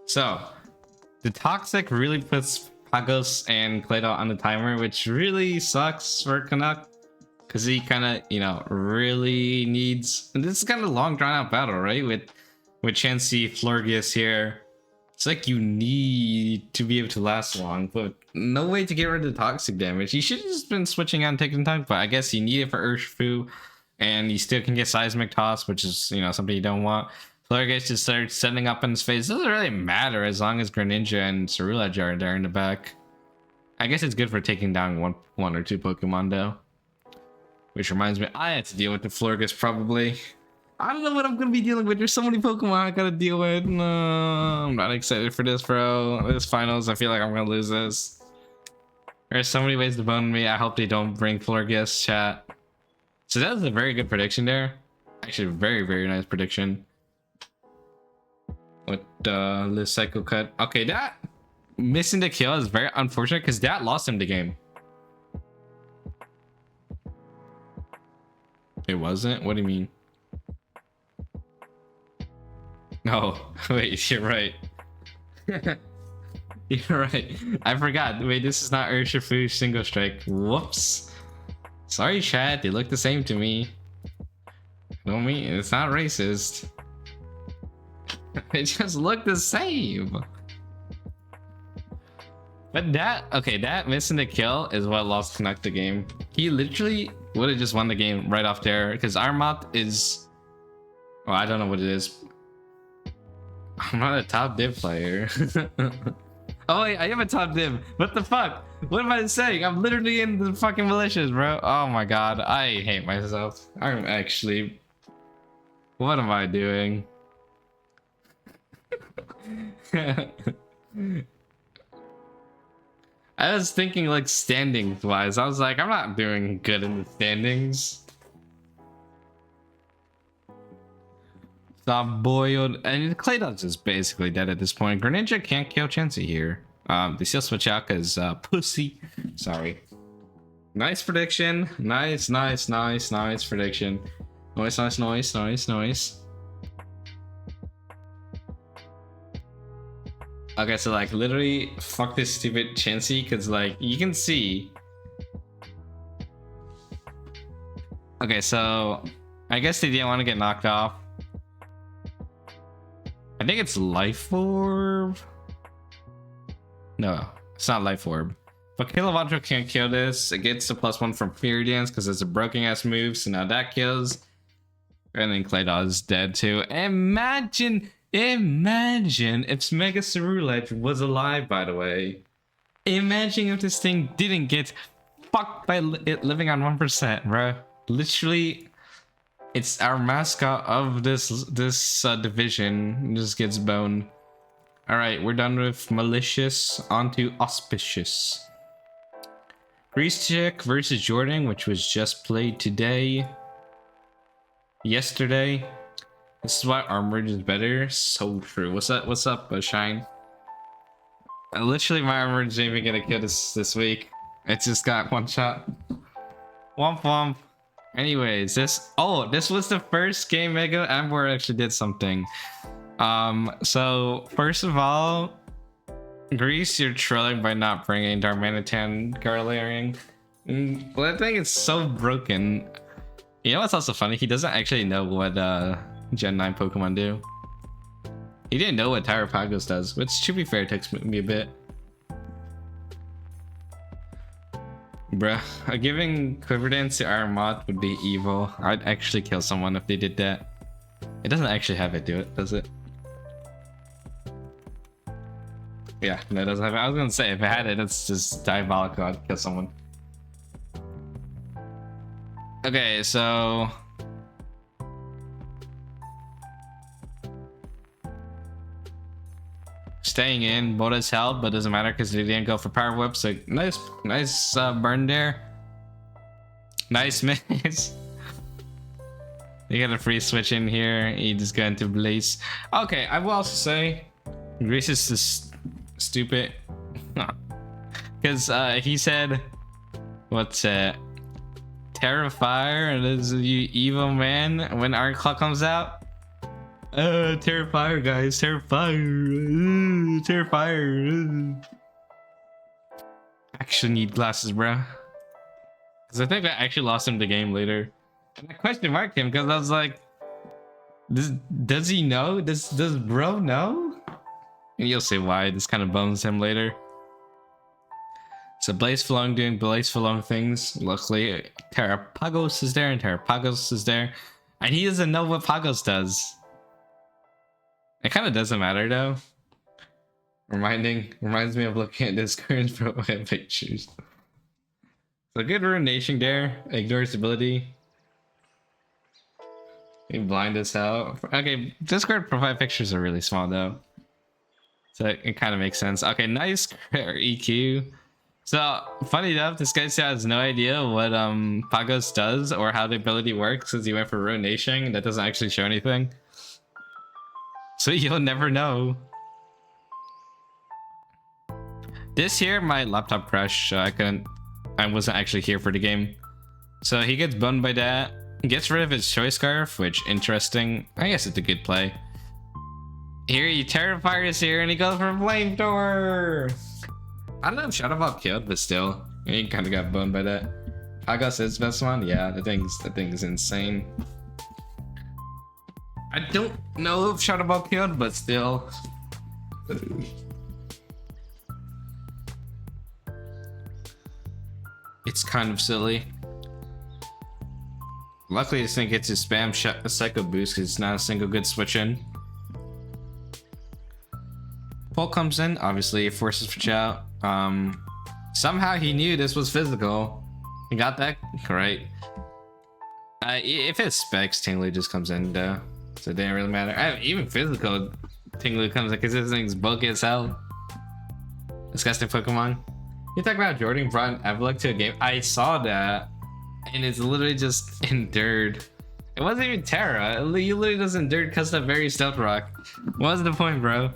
So, the Toxic really puts Pagos and Claydol on the timer, which really sucks for Canuck. Because he kind of, you know, really needs... And this is kind of a long drawn-out battle, right? With Chansey, Florges here. It's like you need to be able to last long, but no way to get rid of the toxic damage. You should have just been switching out and taking time, but I guess you need it for Urshifu, and you still can get Seismic Toss, which is, you know, something you don't want. Florges just started setting up in his face. It doesn't really matter as long as Greninja and Cerulege are there in the back. I guess it's good for taking down one or two Pokemon, though. Which reminds me, I had to deal with the Florgus probably. I don't know what I'm gonna be dealing with. There's so many Pokemon I gotta deal with. No, I'm not excited for this, bro. This finals, I feel like I'm gonna lose this. There's so many ways to bone me. I hope they don't bring Florgus, chat. So that was a very good prediction there. Actually, very, very nice prediction. With the cycle cut. Okay, that missing the kill is very unfortunate because that lost him the game. It wasn't? What do you mean? No, wait, you're right. You're right. I forgot. Wait, this is not Urshifu single strike. Whoops. Sorry, chat. They look the same to me. Don't mean it's not racist. They just look the same. But that, okay, that missing the kill is what lost Canuck the game. He literally would have just won the game right off there because Armot is, well, I don't know what it is. I'm not a top div player. Oh wait, I am a top div. What the fuck? What am I saying? I'm literally in the fucking militias, bro. Oh my god, I hate myself. I'm actually, what am I doing? I was thinking like standings wise. I was like, I'm not doing good in the standings. Stop boiled. And Claydon's is basically dead at this point. Greninja can't kill Chansey here. They still switch out because pussy. Sorry. Nice prediction. Nice prediction. Nice. Okay, so like literally fuck this stupid Chansey because like you can see. Okay, so I guess they didn't want to get knocked off. I think it's Life Orb. No, it's not Life Orb. But Kilovatro can't kill this. It gets a +1 from Fury Dance because it's a broken ass move. So now that kills. And then Claydol is dead too. Imagine if Mega Cerulege was alive, by the way. Imagine if this thing didn't get fucked by it living on 1%, bro. Literally, it's our mascot of this division. Just gets boned. All right, we're done with malicious. Onto auspicious. Grease Chick versus Jordan, which was just played today. Yesterday. This is why Armored is better. So true. What's up, Shine? Literally, my Armored isn't even gonna kill this week. It just got one shot. Womp womp. Anyways, this was the first game Mega Amber actually did something. So first of all, Grease, you're trolling by not bringing Darmanitan Garlarian. Well, I think it's so broken. You know what's also funny? He doesn't actually know what Gen 9 Pokemon do. He didn't know what Tyrapagos does, which to be fair takes me a bit. Bruh, giving Quiver Dance to Armot would be evil. I'd actually kill someone if they did that. It doesn't actually have it do it, does it? Yeah, no, it doesn't have it. I was gonna say, if it had it, it's just diabolical. I'd kill someone. Okay, so... Staying in, Boda's held, but doesn't matter because they didn't go for Power Whip. So nice burn there. Nice miss. You got a free switch in here. He just got into Blaze. Okay, I will also say, Grease is just stupid. Because he said, what's it? Terrifier, and this is you evil man when our clock comes out. Terrifier, guys, Terrifier. Terrifier. Actually need glasses, bro. Because I think I actually lost him the game later. And I question marked him because I was like, does he know? Does bro know? And you'll see why. This kind of bones him later. So Blaze Flung doing Blaze Flung things. Luckily, Terrapagos is there and Terrapagos is there. And he doesn't know what Pagos does. It kind of doesn't matter though. Reminds me of looking at Discord's profile pictures. So good ruination there. Ignores ability. Blind as hell. Okay, Discord profile pictures are really small though. So it kind of makes sense. Okay, nice EQ. So funny enough, this guy still has no idea what Pagos does or how the ability works since he went for ruination. That doesn't actually show anything. So you'll never know. This year my laptop crashed, so I wasn't actually here for the game. So he gets burned by that. Gets rid of his choice scarf, which interesting. I guess it's a good play. Here he Terrifier's here and he goes for flamethrower. I don't know if Shadowball killed, but still. He kinda got burned by that. Agas is best one? Yeah, the thing is insane. I don't know if Shadowball killed, but still. It's kind of silly. Luckily, this thing gets his spam psycho boost because it's not a single good switch in. Paul comes in, obviously it forces switch out. Somehow he knew this was physical. He got that right. If it's specs, Tinglu just comes in though, so it didn't really matter. Even physical, Tinglu comes in because this thing's bulky as hell. Disgusting Pokemon. You talk about Jordan brought Emolga to a game. I saw that. And it's literally just endured. It wasn't even Terra. You literally just endured because of very stealth rock. What was the point, bro?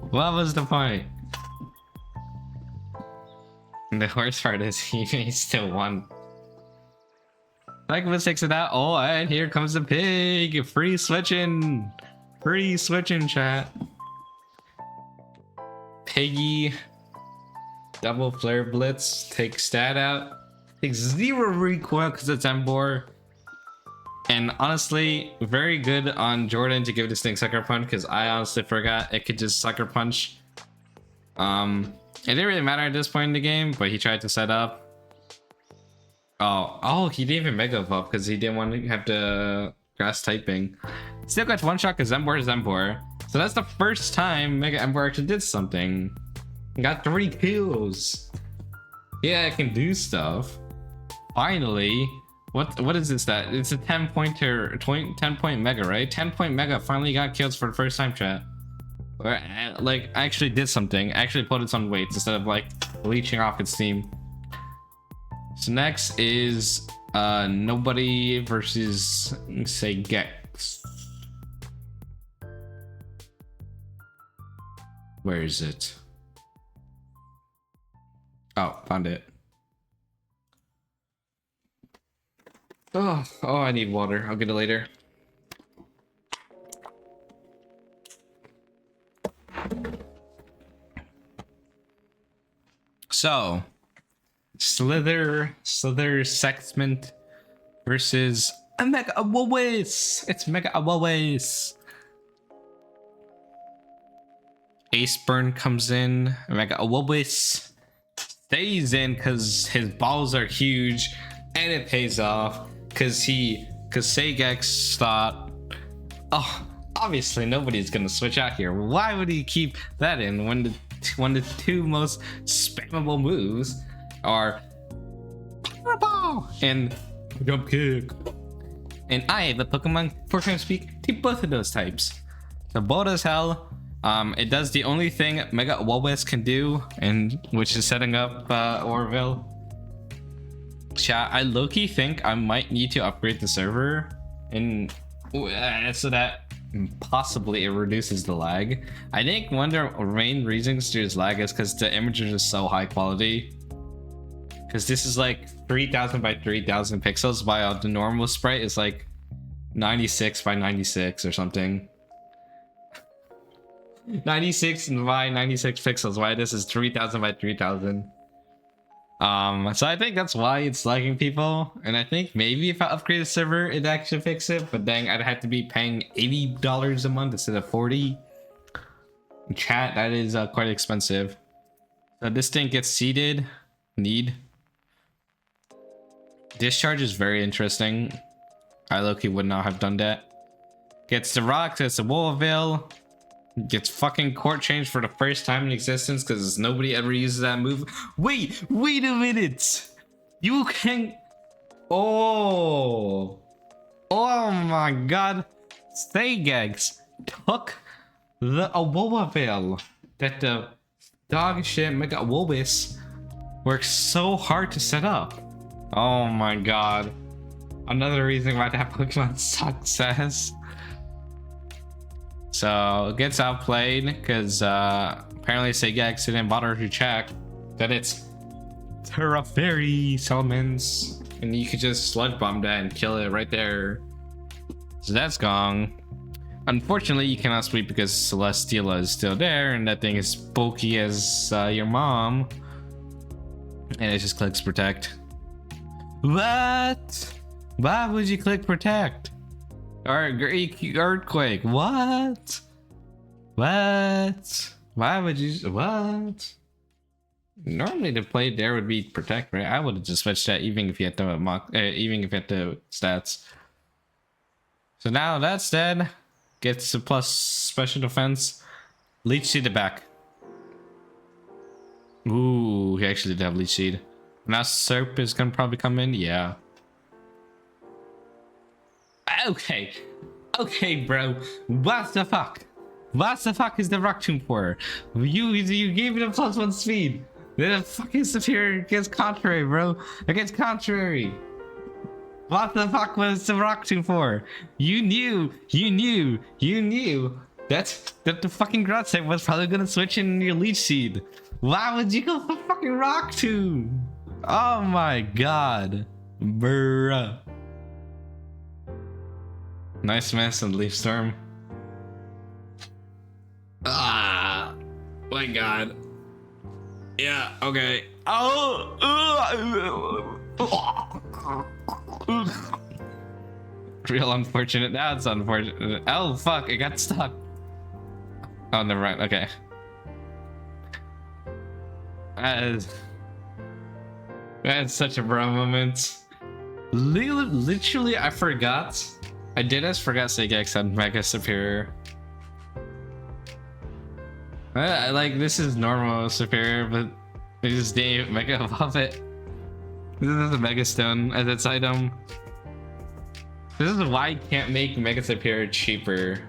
What was the point? And the worst part is he still won. Like mistakes of that. Oh, and here comes the pig. Free switching. Free switching, chat. Piggy. Double flare blitz. Take stat out. Takes 0 recoil because it's Embor. And honestly, very good on Jordan to give this thing Sucker Punch because I honestly forgot it could just Sucker Punch. It didn't really matter at this point in the game, but he tried to set up. Oh, he didn't even Mega Evolve because he didn't want to have the grass typing. Still got one shot because Embor is Embor. So that's the first time Mega Embor actually did something. Got 3 kills. Yeah, it can do stuff. Finally, what is this? That it's a 10 point mega, right? 10-point mega finally got kills for the first time, chat. Like actually did something. Actually put its on weights instead of like leeching off its team. So next is nobody versus say Gex. Where is it? Oh, found it. Oh, I need water. I'll get it later. So, Slither Sexment versus Mega Awawis. It's Mega Awawis. Ace Burn comes in. Mega Awawis stays in because his balls are huge, and it pays off. Because Sagex thought, oh, obviously nobody's gonna switch out here. Why would he keep that in when the 2 most spammable moves are Fireball and Jump Kick? And I have a Pokemon for time speak to both of those types. So bold as hell. It does the only thing Mega Walwis can do, and which is setting up Orville. Chat, I low-key think I might need to upgrade the server and so that possibly it reduces the lag. I think one of the main reasons there's lag is because the images are so high quality. Because this is like 3000 by 3000 pixels, while the normal sprite is like 96 by 96 or something. 96 by 96 pixels, why this is 3000 by 3000. So I think that's why it's lagging people, and I think maybe if I upgrade the server it'd actually fix it, but then I'd have to be paying $80 a month instead of 40. Chat, that is quite expensive. So this thing gets seeded. Discharge is very interesting. I low-key would not have done that. Gets the rock, gets the Wolville. Gets fucking court changed for the first time in existence because nobody ever uses that move. Wait a minute! You can. Oh. Oh my god. Stegex took the Awobaville that the dog shit Mega Wobis works so hard to set up. Oh my god. Another reason why that Pokemon success. So it gets outplayed because apparently Stegex didn't bother to check that it's Terra Fairy Summons. And you could just sludge bomb that and kill it right there. So that's gone. Unfortunately, you cannot sweep because Celesteela is still there, and that thing is bulky as your mom. And it just clicks protect. What? Why would you click protect? Or earthquake? What? What? Why would you? What? Normally the play there would be protect, right? I would have just switched that even if you had the mock, even if you had the stats. So now that's dead. Gets a plus special defense. Leech Seed the back. Ooh, he actually did have Leech Seed. Now Serp is gonna probably come in. Yeah. Okay. Okay, bro. What the fuck? What the fuck is the Rock Tomb for? You gave it a +1 speed. The fucking superior against contrary, bro. Against contrary. What the fuck was the Rock Tomb for? You knew that the fucking Ground set was probably gonna switch in your Leech Seed. Why would you go for fucking Rock Tomb? Oh my god. Bruh. Nice mess and Leaf Storm. Ah, my god. Yeah, okay. Oh! Real unfortunate. That's unfortunate. Oh, fuck, it got stuck. Oh, never mind. Okay. That's such a bro moment. Literally, I forgot. I did as forgot Stegex had Mega Superior. Like, this is normal Superior, but they just didn't Mega above it. This is a Mega Stone as its item. This is why I can't make Mega Superior cheaper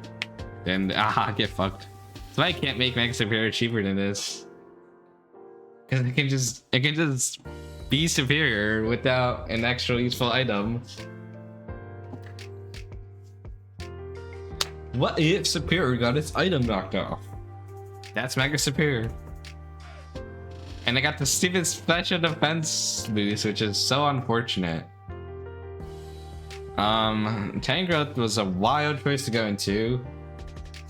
than get fucked. That's why I can't make Mega Superior cheaper than this. Cause it can just be superior without an actual useful item. What if Superior got its item knocked off? That's Mega Superior. And I got the stupid special defense boost, which is so unfortunate. Tangrowth was a wild choice to go into.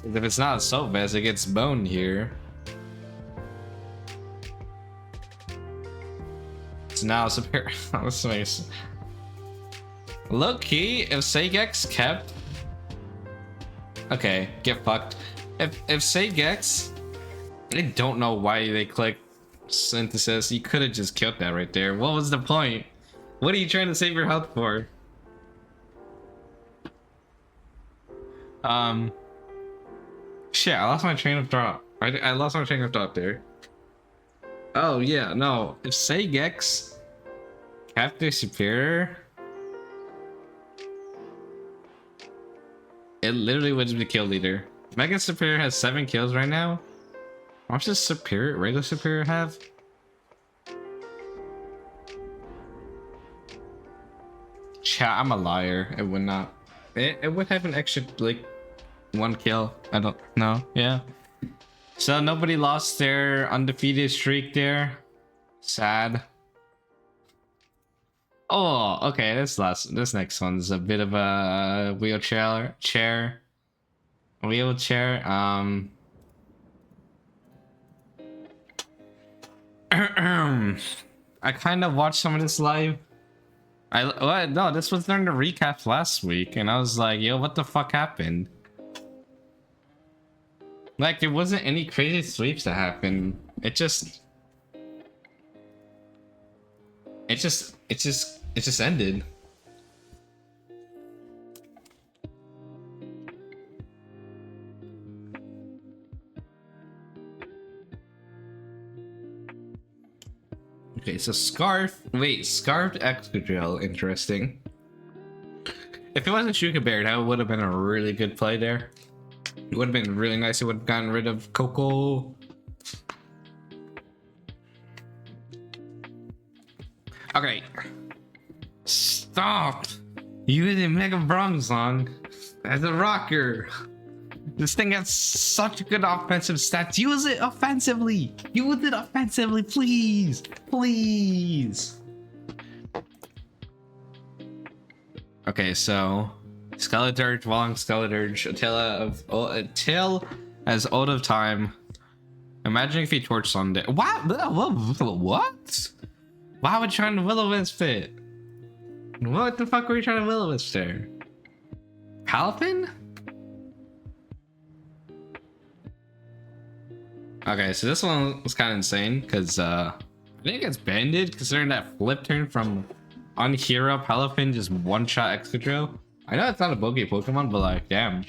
If it's not a Soap Vest, it gets boned here. It's now Superior. This makes low key. If Stegex kept, okay, get fucked. If Stegex, I don't know why they clicked Synthesis. You could have just killed that right there. What was the point? What are you trying to save your health for? Shit, I lost my train of thought. I lost my train of thought there. Oh yeah, no. If Stegex kept their Superior, it literally would be the kill leader. Mega Superior has 7 kills right now. How much does regular Superior have? Chat, I'm a liar. It would not. It would have an extra, like, 1 kill. I don't know. Yeah. So nobody lost their undefeated streak there. Sad. Oh, okay. This next one's a bit of a wheelchair. I kind of watched some of this live. No, this was during the recap last week, and I was like, yo, what the fuck happened? Like, there wasn't any crazy sweeps that happened. It just ended. Okay, so Scarf. Wait, Scarfed Excadrill. Interesting. If it wasn't Shuka Bear, that would have been a really good play there. It would have been really nice. It would have gotten rid of Coco. Okay. Stop using Mega Bronzong as a rocker. This thing has such good offensive stats. Use it offensively. Use it offensively, please. Please. Okay, so Skeleturge, Wong, Skeleturge, Attila as old of time. Imagine if he torched Sunday. What? What? Why would you trying to Will-O-Wisp it? What the fuck were you trying to Will-O-Wisp there? Palpin? Okay, so this one was kind of insane because I think it's banded considering that flip turn from Unhero Palafin just one-shot Excadrill. I know it's not a bogey Pokemon, but like, damn.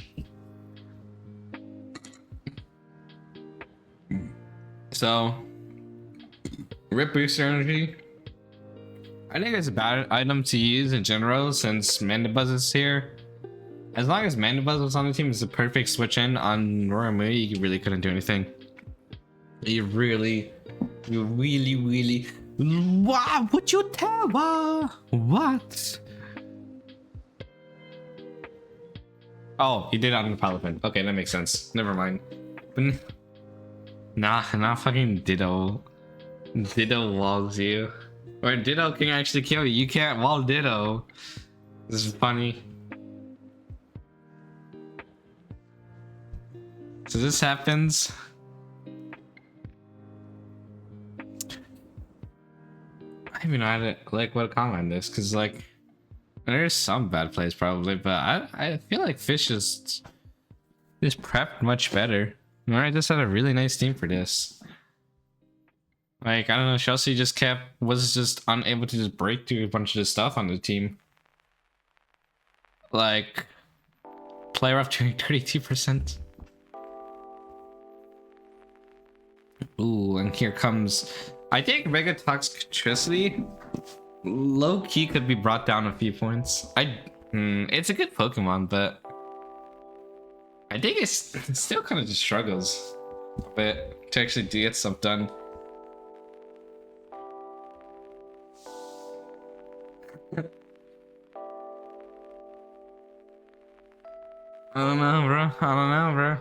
So, Rip Booster Energy. I think it's a bad item to use in general since Mandibuzz is here. As long as Mandibuzz was on the team, it's a perfect switch in. On Roramu, you really couldn't do anything. You really. What would you tell? What? Oh, he did it on the Palafin. Okay, that makes sense. Never mind. Nah, not fucking Ditto. Ditto walls you. Or Ditto can actually kill you. You can't wall Ditto. This is funny. So this happens. I don't even know how to like what to comment on this because like there's some bad plays probably, but I feel like Fish is prepped much better. I just had a really nice team for this. Like I don't know, Chelsea was just unable to just break through a bunch of this stuff on the team. Like player off doing 32%. Ooh, and here comes. I think Mega Toxicity low key could be brought down a few points. It's a good Pokemon, but I think it still kind of just struggles a bit to actually get stuff done. I don't know, bro.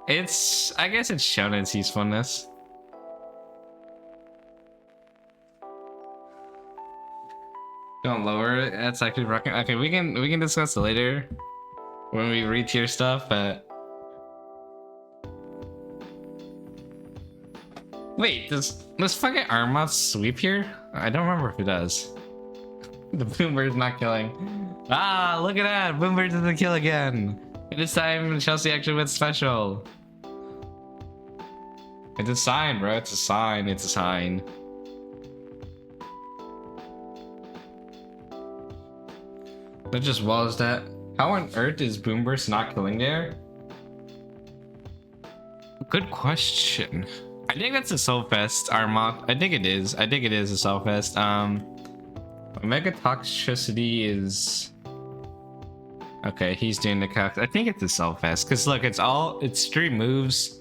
I guess it's shown its usefulness. Don't lower it. That's actually rocking. Okay, we can discuss it later when we re-tier stuff. But wait, does fucking Armouth sweep here? I don't remember if it does. The Boombird's not killing. Ah, look at that! Boombird doesn't kill again. And this time Chelsea actually went special. It's a sign, bro. It's a sign. It's a sign. That just was that. How on earth is Boomburst not killing there? Good question. I think that's a Soulfest Armok. I think it is. I think it is a Soulfest. Mega Toxicity is. Okay, he's doing the calc. I think it's a Soulfest. Cause look, it's 3 moves.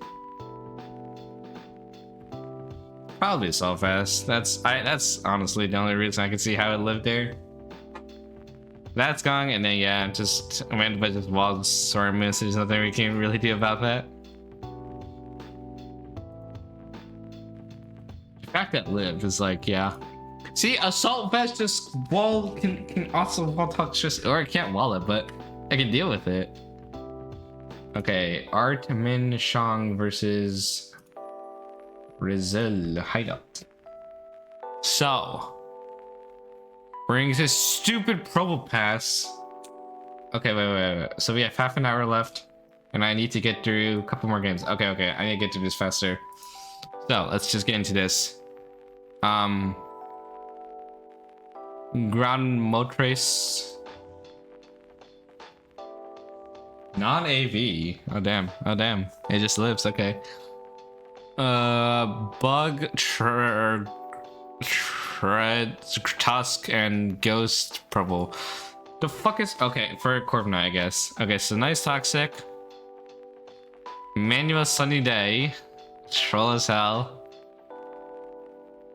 Probably a Soulfest. That's honestly the only reason I can see how it lived there. That's gone, and then yeah, just Amanda just walls Soramus. There's nothing we can really do about that. The fact that lived is like, yeah. See, Assault Vest just can also wall Toxicity, or I can't wall it, but I can deal with it. Okay, Artemin Shang versus Rizal Hideout. So. Brings his stupid Probopass. Okay, wait. So we have half an hour left, and I need to get through a couple more games. Okay, I need to get through this faster. So let's just get into this. Ground Moltres. Non-AV. Oh damn. It just lives. Okay. Bug, Shred, Tusk, and Ghost Purple. The fuck is okay for Corviknight, I guess. Okay, so nice Toxic. Manual Sunny Day. Troll as hell.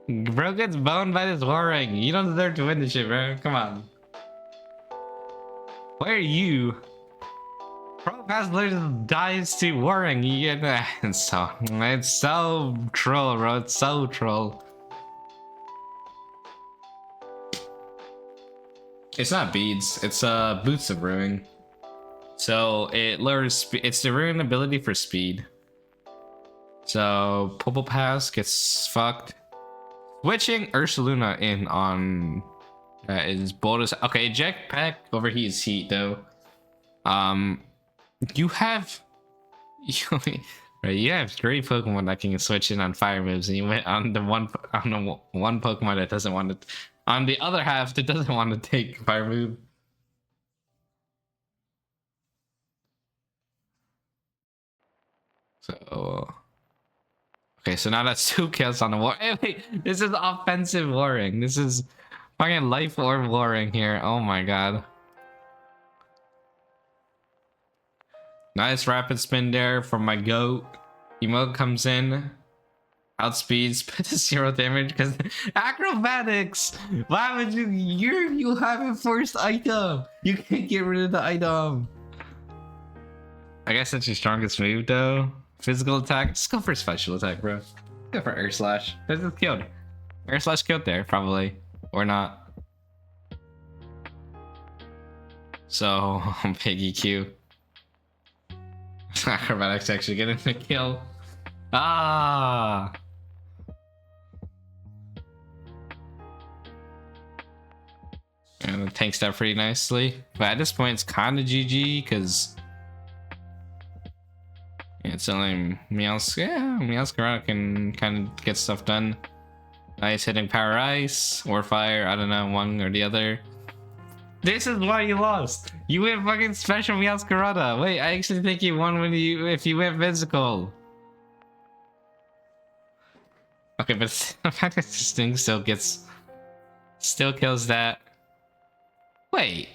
Bro gets boned by this Warring. You don't deserve to win this shit, bro. Come on. Where are you? Pro Pass literally dies to Warring. It's so troll, bro. It's so troll. It's not beads. It's Boots of Ruin. So it lowers. It's the Ruin ability for speed. So Purple Pass gets fucked. Switching Ursaluna in on is bold as okay. Jetpack overheats heat though. You have you have 3 Pokemon that can switch in on fire moves, and you went on the one Pokemon that doesn't want to. On the other half, that doesn't want to take fire move. So okay, so now that's 2 kills on the war. Hey, wait, this is offensive Warring. This is fucking life orb Warring here. Oh my god. Nice rapid spin there from my goat. Emolga comes in. Outspeeds, but to 0 damage because acrobatics. Why would you have a first item? You can't get rid of the item. I guess that's your strongest move though. Physical attack. Just go for special attack, bro. Go for Air Slash. This is killed. Air Slash killed there, probably. Or not. So Piggy Q. Acrobatics actually getting the kill. Ah. And it tanks that pretty nicely. But at this point, it's kind of GG because it's only Meowscarada can kind of get stuff done. Nice hitting Power Ice or Fire. I don't know, one or the other. This is why you lost. You went fucking special Meowscarada. Wait, I actually think you won if you went physical. Okay, but the fact that this thing still kills that. Wait.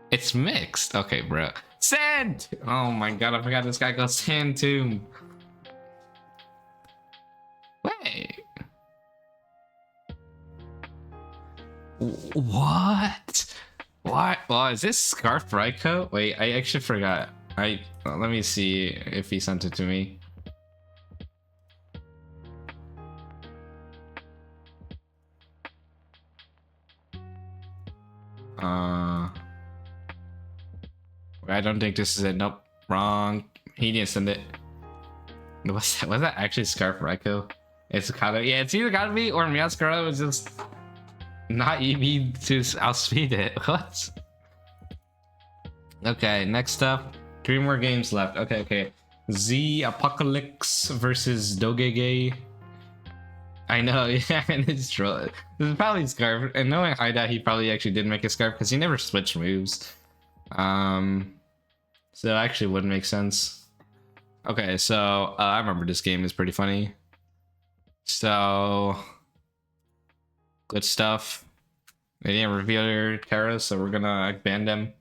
It's mixed. Okay, bro. Sand! Oh my god, I forgot this guy goes Sand Tomb. Wait. What? What? Well, is this Scarf Raikou? Wait, I actually forgot. Let me see if he sent it to me. I don't think this is it. Nope, wrong. He didn't send it. Was that actually Scarf Raikou? It's gotta, yeah, it's either gotta be or Meowscarada was just not EV to outspeed it. What? Okay, next up, 3 more games left. Okay. Z Apocalypse versus Dogege. I know, yeah, and it's true. This is probably Scarf, and knowing Ida, he probably actually did make a Scarf because he never switched moves. So actually wouldn't make sense. Okay, so I remember this game is pretty funny. So good stuff. They didn't reveal their Terra, so we're gonna ban them.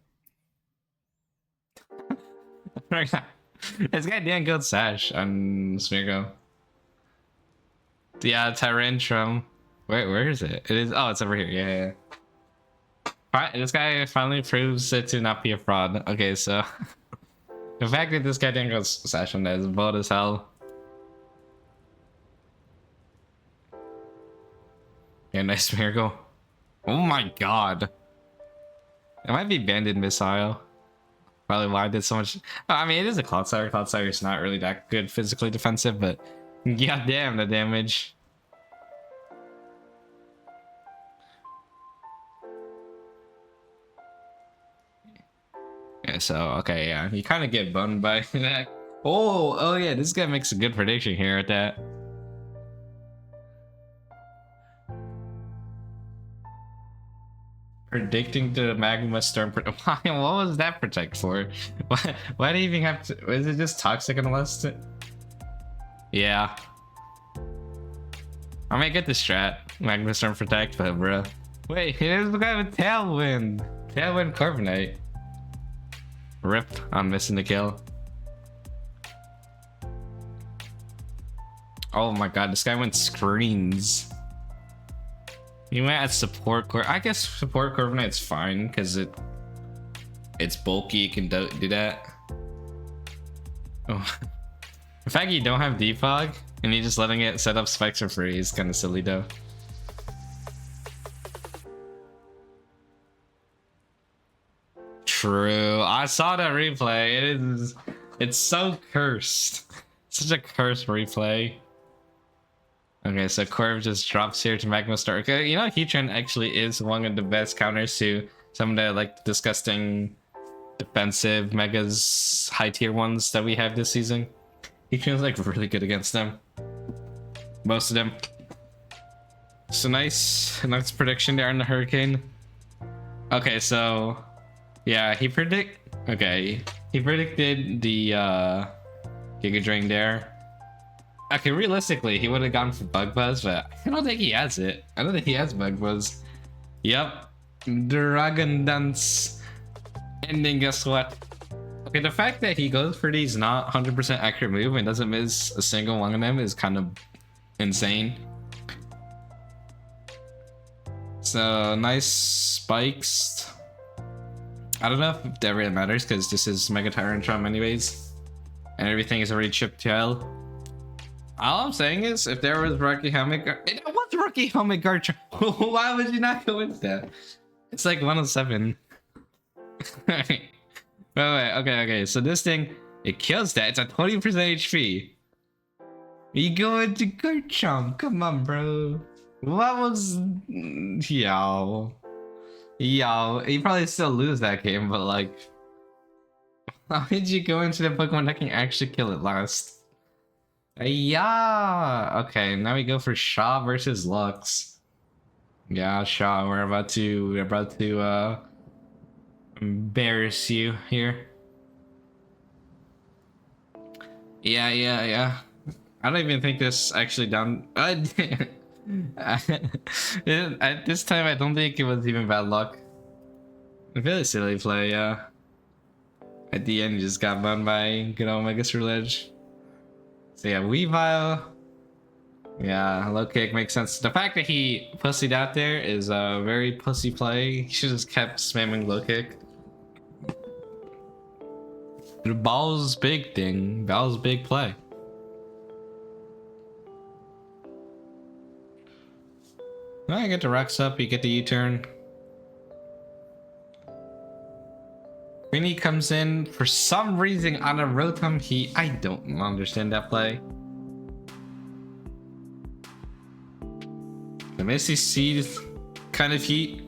This guy didn't go Sash on Smeargle. Yeah, Tyrantrum. Where is it? It is. Oh, it's over here. Yeah. Right, this guy finally proves it to not be a fraud. Okay, so the fact that this guy didn't go Sash on that is bold as hell. Yeah, nice Miracle. Oh my god. It might be Banded Missile. Probably why I did so much. I mean, it is a Clodsire. Clodsire is not really that good physically defensive, but god damn the damage. Yeah, so okay, yeah, you kind of get bummed by that. Oh yeah, this guy makes a good prediction here at that. Predicting the magma storm. Why? What was that protect for? Why do you even have to? Is it just toxic unless? Yeah. I might get the strat. Magma storm protect, but bro. Wait, it is the guy with tailwind. Tailwind carbonite. Rip. I'm missing the kill. Oh my god, this guy went screens. He went at support core. I guess support carbonite's fine because it's bulky. It can do that. Oh. The fact you don't have defog and you're just letting it set up spikes for free is kind of silly though. True. I saw that replay. It's so cursed. Such a cursed replay. Okay, so Corv just drops here to Magma Star. Okay, you know Heatran actually is one of the best counters to some of the like disgusting defensive megas high tier ones that we have this season. Heatran's like really good against them. Most of them. So nice prediction there in the Hurricane. Okay, so yeah, he predicted the Giga Drain there. Okay, realistically, he would have gone for Bug Buzz, but I don't think he has it. I don't think he has Bug Buzz. Yep. Dragon Dance. And then guess what? Okay, the fact that he goes for these not 100% accurate move and doesn't miss a single one of them is kind of insane. So, nice spikes. I don't know if that really matters because this is Mega Tyrantrum anyways. And everything is already chipped to hell. All I'm saying is, if there was Rocky Helmet, it was Rocky Helmet Garchomp. Why would you not go into that? It's like 107. wait, okay. So this thing, it kills that. It's a 20% HP. You go into Garchomp. Come on, bro. What was? Yo. You probably still lose that game, but like, how did you go into the Pokemon that can actually kill it last? Yeah. Okay, now we go for Shaw versus Lux. Yeah, Shaw, we're about to embarrass you here. Yeah. I don't even think this actually done. At this time, I don't think it was even bad luck. Really silly play, yeah. At the end, you just got burned by good old Mega Ledge. So yeah, Weavile. Yeah, low kick makes sense. The fact that he pussied out there is a very pussy play. He should have just kept spamming low kick. The Ball's big thing. Ball's big play. Now you get the Rex up, you get the U-turn. Winnie comes in for some reason on a Rotom Heat. I don't understand that play. The Misty Seed kind of Heat.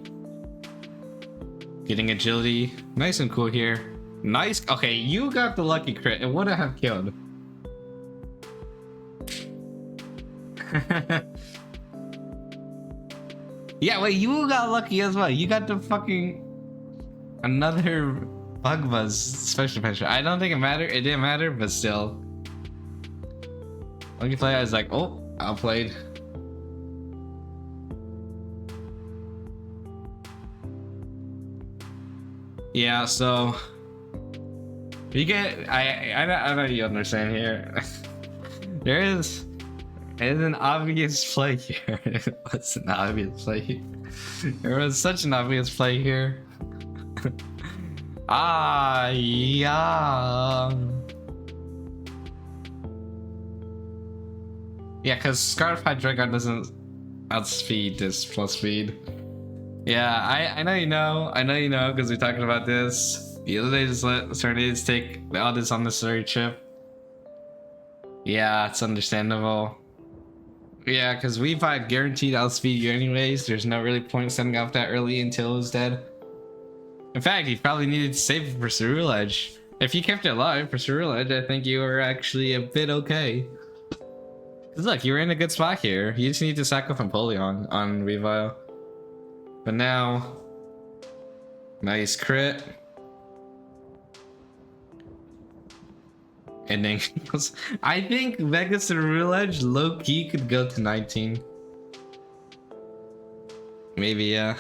Getting agility. Nice and cool here. Nice. Okay, you got the lucky crit. It would have killed. Yeah, wait, you got lucky as well. You got the fucking another Bug Buzz special pressure. I don't think it mattered. It didn't matter, but still. Lucky play, I was like, oh, outplayed. Yeah, so you get I know you understand here. There is an obvious play here. What's an obvious play here? There was such an obvious play here. Ah, yeah. Yeah, because Scarf Hydreigon doesn't outspeed this plus speed. Yeah, I know you know, because we're talking about this. The other day, just let Cernids take all this unnecessary chip. Yeah, it's understandable. Yeah, because we've had guaranteed outspeed you anyways. There's no really point setting up that early until it was dead. In fact, you probably needed to save it for Ceruledge. If you kept it alive for Ceruledge, I think you were actually a bit okay. Because look, you were in a good spot here. You just need to sack off Empoleon on Weavile. But now, Nice crit. And then I think Vegas and Real Edge low key could go to 19. Maybe, yeah.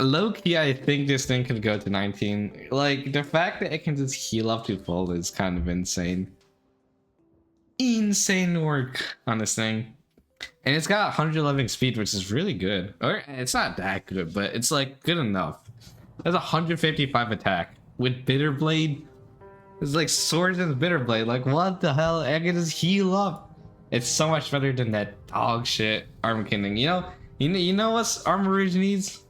Low key, I think this thing could go to 19. Like, the fact that it can just heal up to full is kind of insane. Insane work on this thing. And it's got 111 speed, which is really good. Or it's not that good, but it's like good enough. That's 155 attack with Bitter Blade. It's like swords and Bitter Blade. Like, what the hell? I can just heal up. It's so much better than that dog shit Armor Kindling. You know what Armor Rouge needs?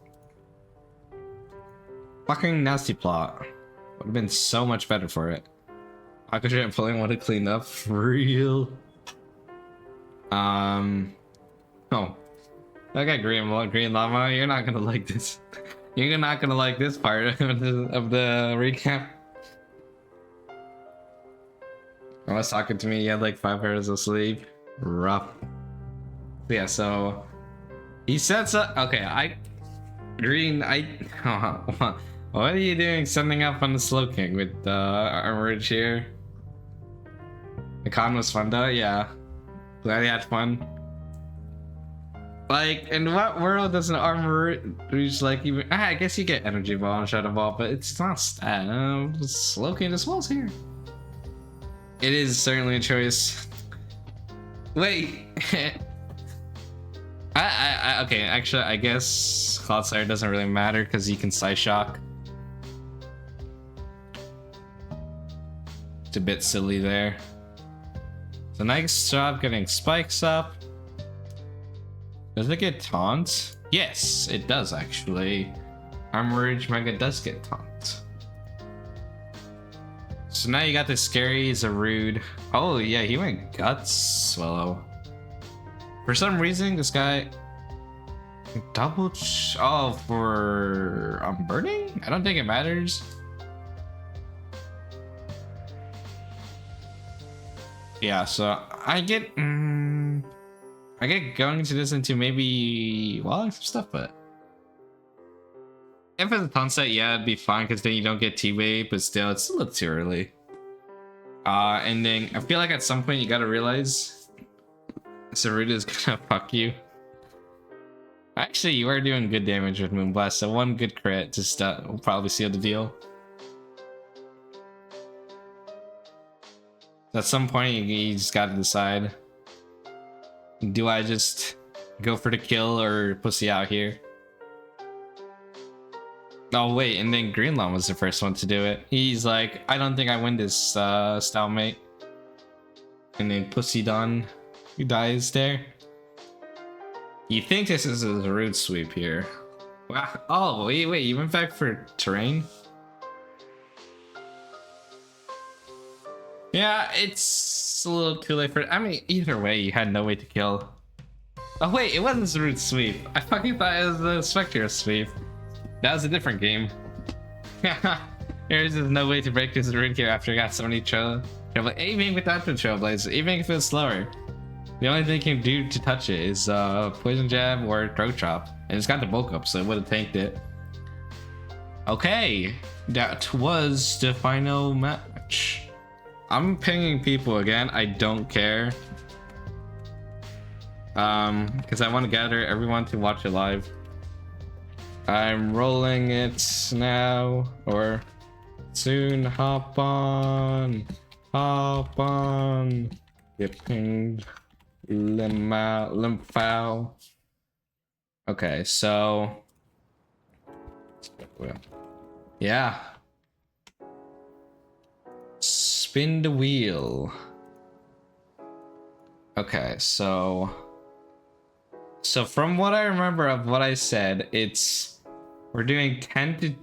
Fucking Nasty Plot. Would have been so much better for it. Aqua and Pulling want to clean up for real. Oh, I got green llama. You're not gonna like this. You're not gonna like this part of the recap. I was talking to me. He had like 5 hours of sleep. Rough. Yeah. So he sets up. Okay. What are you doing? Sending up on the Slow King with Armor here. The con was fun though. Yeah. Glad he had fun. Like, in what world does an Armor Rouge like even? I guess you get Energy Ball and Shadow Ball, but it's not stat. Slow King as well here. It is certainly a choice. Wait. Okay. Actually, I guess Cloudsire doesn't really matter because you can Psy Shock. It's a bit silly there. So nice job getting spikes up. Does it get taunt? Yes, it does actually. Armor Rouge Mega does get taunt. So now you got the scary Zarude. Oh yeah, he went Guts Swallow. For some reason, this guy for burning? I don't think it matters. Yeah, so I get going into this into maybe some stuff, but if it's a taunt set, yeah, it'd be fine because then you don't get T-Wave, but still, it's a little too early. And then I feel like at some point you gotta realize Zarude is gonna fuck you. Actually, you are doing good damage with Moonblast, so one good crit just will probably seal the deal. At some point, you just gotta decide. Do I just go for the kill or pussy out here? Oh wait, and then Greenlaw was the first one to do it. He's like, I don't think I win this, stalemate. And then Pussy Don, who dies there. You think this is a Zarude sweep here? Wow. Oh wait, you went back for terrain? Yeah, it's a little too late for it. I mean, either way, you had no way to kill. Oh wait, it wasn't Zarude sweep. I fucking thought it was the Spectre sweep. That was a different game. There's just no way to break this Zarude here after I got so many Trailblaze. Even without the Trailblaze, even if it's slower. The only thing you can do to touch it is Poison Jab or Throat Chop. And it's got the bulk up, so it would have tanked it. Okay, that was the final match. I'm pinging people again. I don't care. Because I want to gather everyone to watch it live. I'm rolling it now, or soon. Hop on. Get pinged. Limphao. Okay, so yeah. Spin the wheel. Okay, so from what I remember of what I said, we're doing 10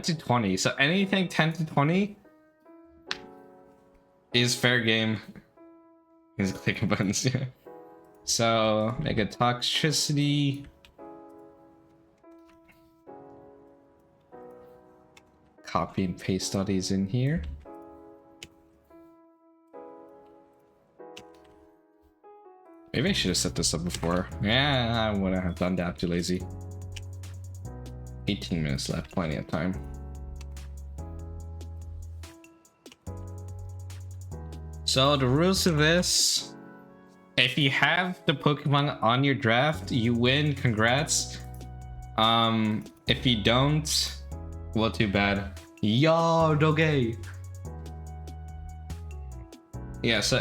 to 20. So anything 10 to 20 is fair game. He's clicking buttons, yeah. So Mega Toxicity. Copy and paste all these in here. Maybe I should have set this up before. Yeah, I wouldn't have done that. Too lazy. 18 minutes left. Plenty of time. So the rules of this: if you have the Pokemon on your draft, you win. Congrats. If you don't, well, too bad. Yo, Doge. Yeah, so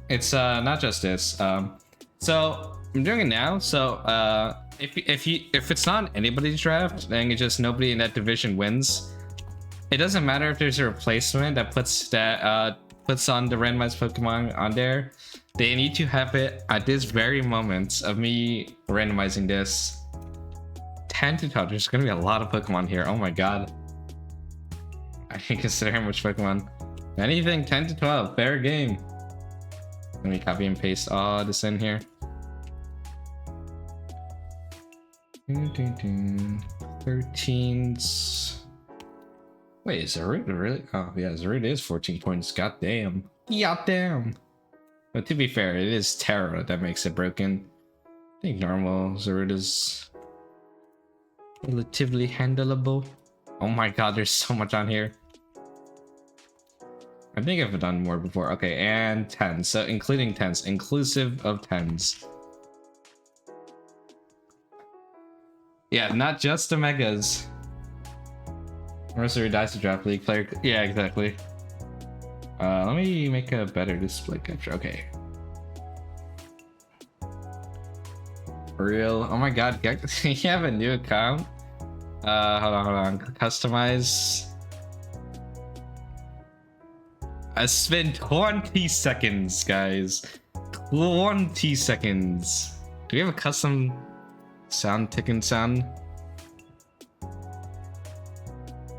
it's not just this. So I'm doing it now. So if it's not anybody's draft, then it's just nobody in that division wins. It doesn't matter if there's a replacement that puts on the randomized Pokemon on there. They need to have it at this very moment of me randomizing this. 10 to 12. There's gonna be a lot of Pokemon here. Oh my god. I can consider how much Pokemon. Anything 10 to 12. Fair game. Let me copy and paste all this in here. 13s. Wait, is Zarude really? Oh yeah, Zarude is 14 points. God damn. God damn. But to be fair, it is Terra that makes it broken. I think normal Zarude is relatively handleable. Oh my god, there's so much on here. I think I've done more before. Okay, and 10s. So including 10s, inclusive of 10s. Yeah, not just the megas. Mercenary dies to draft league player. Yeah, exactly. Let me make a better display capture. Okay. For real. Oh my god, you have a new account? Hold on. Customize. I spent 20 seconds, guys. 20 seconds. Do we have a custom sound ticking sound?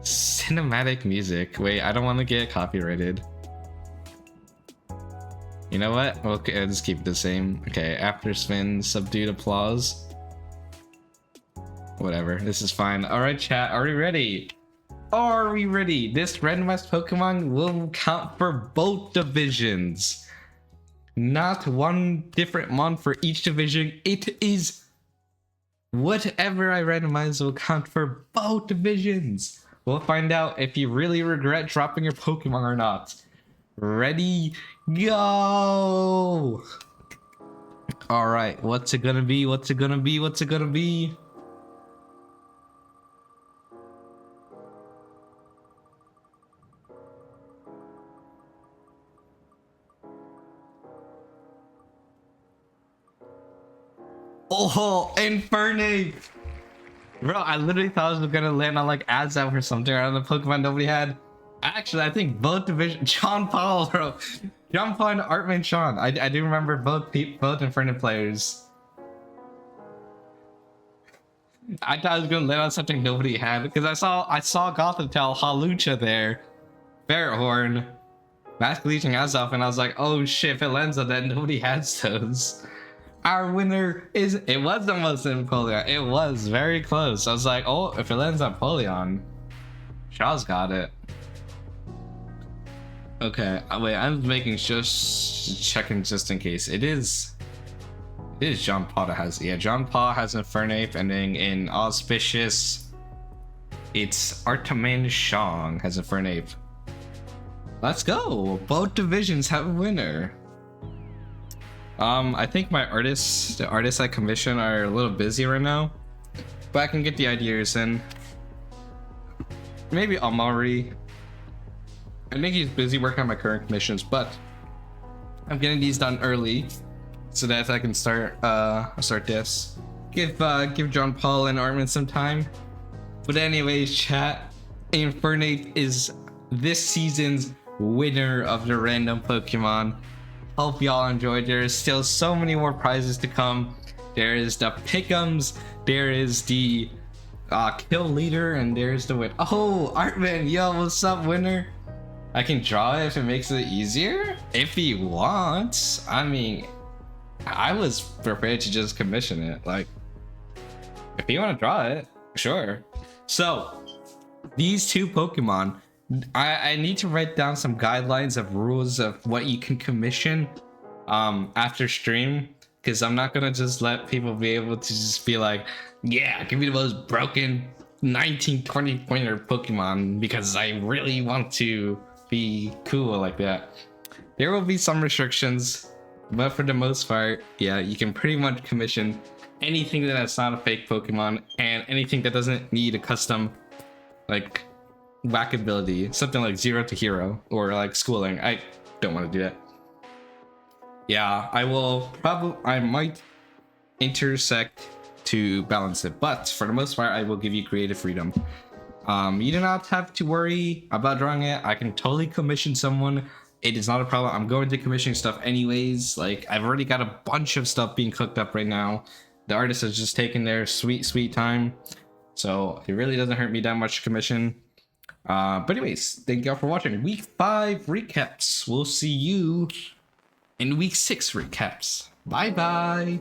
Cinematic music. Wait, I don't want to get copyrighted. You know what? Okay, I'll just keep it the same. Okay, after spin, subdued applause. Whatever, this is fine. Alright, chat, are we ready? Are we ready? This randomized Pokemon will count for both divisions. Not one different mon for each division. It is whatever I randomize will count for both divisions. We'll find out if you really regret dropping your Pokemon or not. Ready, go! Alright, what's it gonna be? What's it gonna be? What's it gonna be? Oh, Infernape! Bro, I literally thought I was gonna land on like Azap or something out of the Pokemon nobody had. Actually, I think both division. John Paul, bro. John Paul and Artman Sean. I do remember both Infernape players. I thought I was gonna land on something nobody had because I saw Gothitelle, Halucha there, Ferrothorn, Mask Leeching Azap, and I was like, oh shit, if it lands on that, nobody has those. Our winner is, it was almost in Polion. It was very close. I was like, oh, if it lands on Polion, Shaw's got it. Okay, wait, I'm making just checking just in case. It is John Paul that has, yeah, John Paul has Infernape, and then in Auspicious, it's Artman Shong has Infernape. Let's go! Both divisions have a winner. I think the artists I commission are a little busy right now, but I can get the ideas in. Maybe Amari. I think he's busy working on my current commissions, but I'm getting these done early so that I can start this. Give John Paul and Artman some time. But anyways, chat, Infernape is this season's winner of the random Pokemon. Hope y'all enjoyed. There is still so many more prizes to come. There is the pick'ems, there is the kill leader, and there's the win. Oh, Artman, yo, what's up, winner? I can draw it if it makes it easier? If he wants. I mean, I was prepared to just commission it. Like, if you want to draw it, sure. So, these two Pokemon, I need to write down some guidelines of rules of what you can commission after stream. because I'm not gonna just let people be able to just be like, yeah, give me the most broken 1920 pointer Pokemon because I really want to be cool like that. There will be some restrictions, but for the most part, yeah, you can pretty much commission anything that's not a fake Pokemon and anything that doesn't need a custom like whack ability, something like Zero to Hero or like schooling. I don't want to do that. Yeah, I might intersect to balance it, but for the most part I will give you creative freedom. You do not have to worry about drawing it. I can totally commission someone. It is not a problem. I'm going to commission stuff anyways. Like, I've already got a bunch of stuff being cooked up right now. The artist has just taken their sweet time, so it really doesn't hurt me that much to commission. But anyways, thank y'all for watching week 5 recaps. We'll see you in week 6 recaps. Bye bye.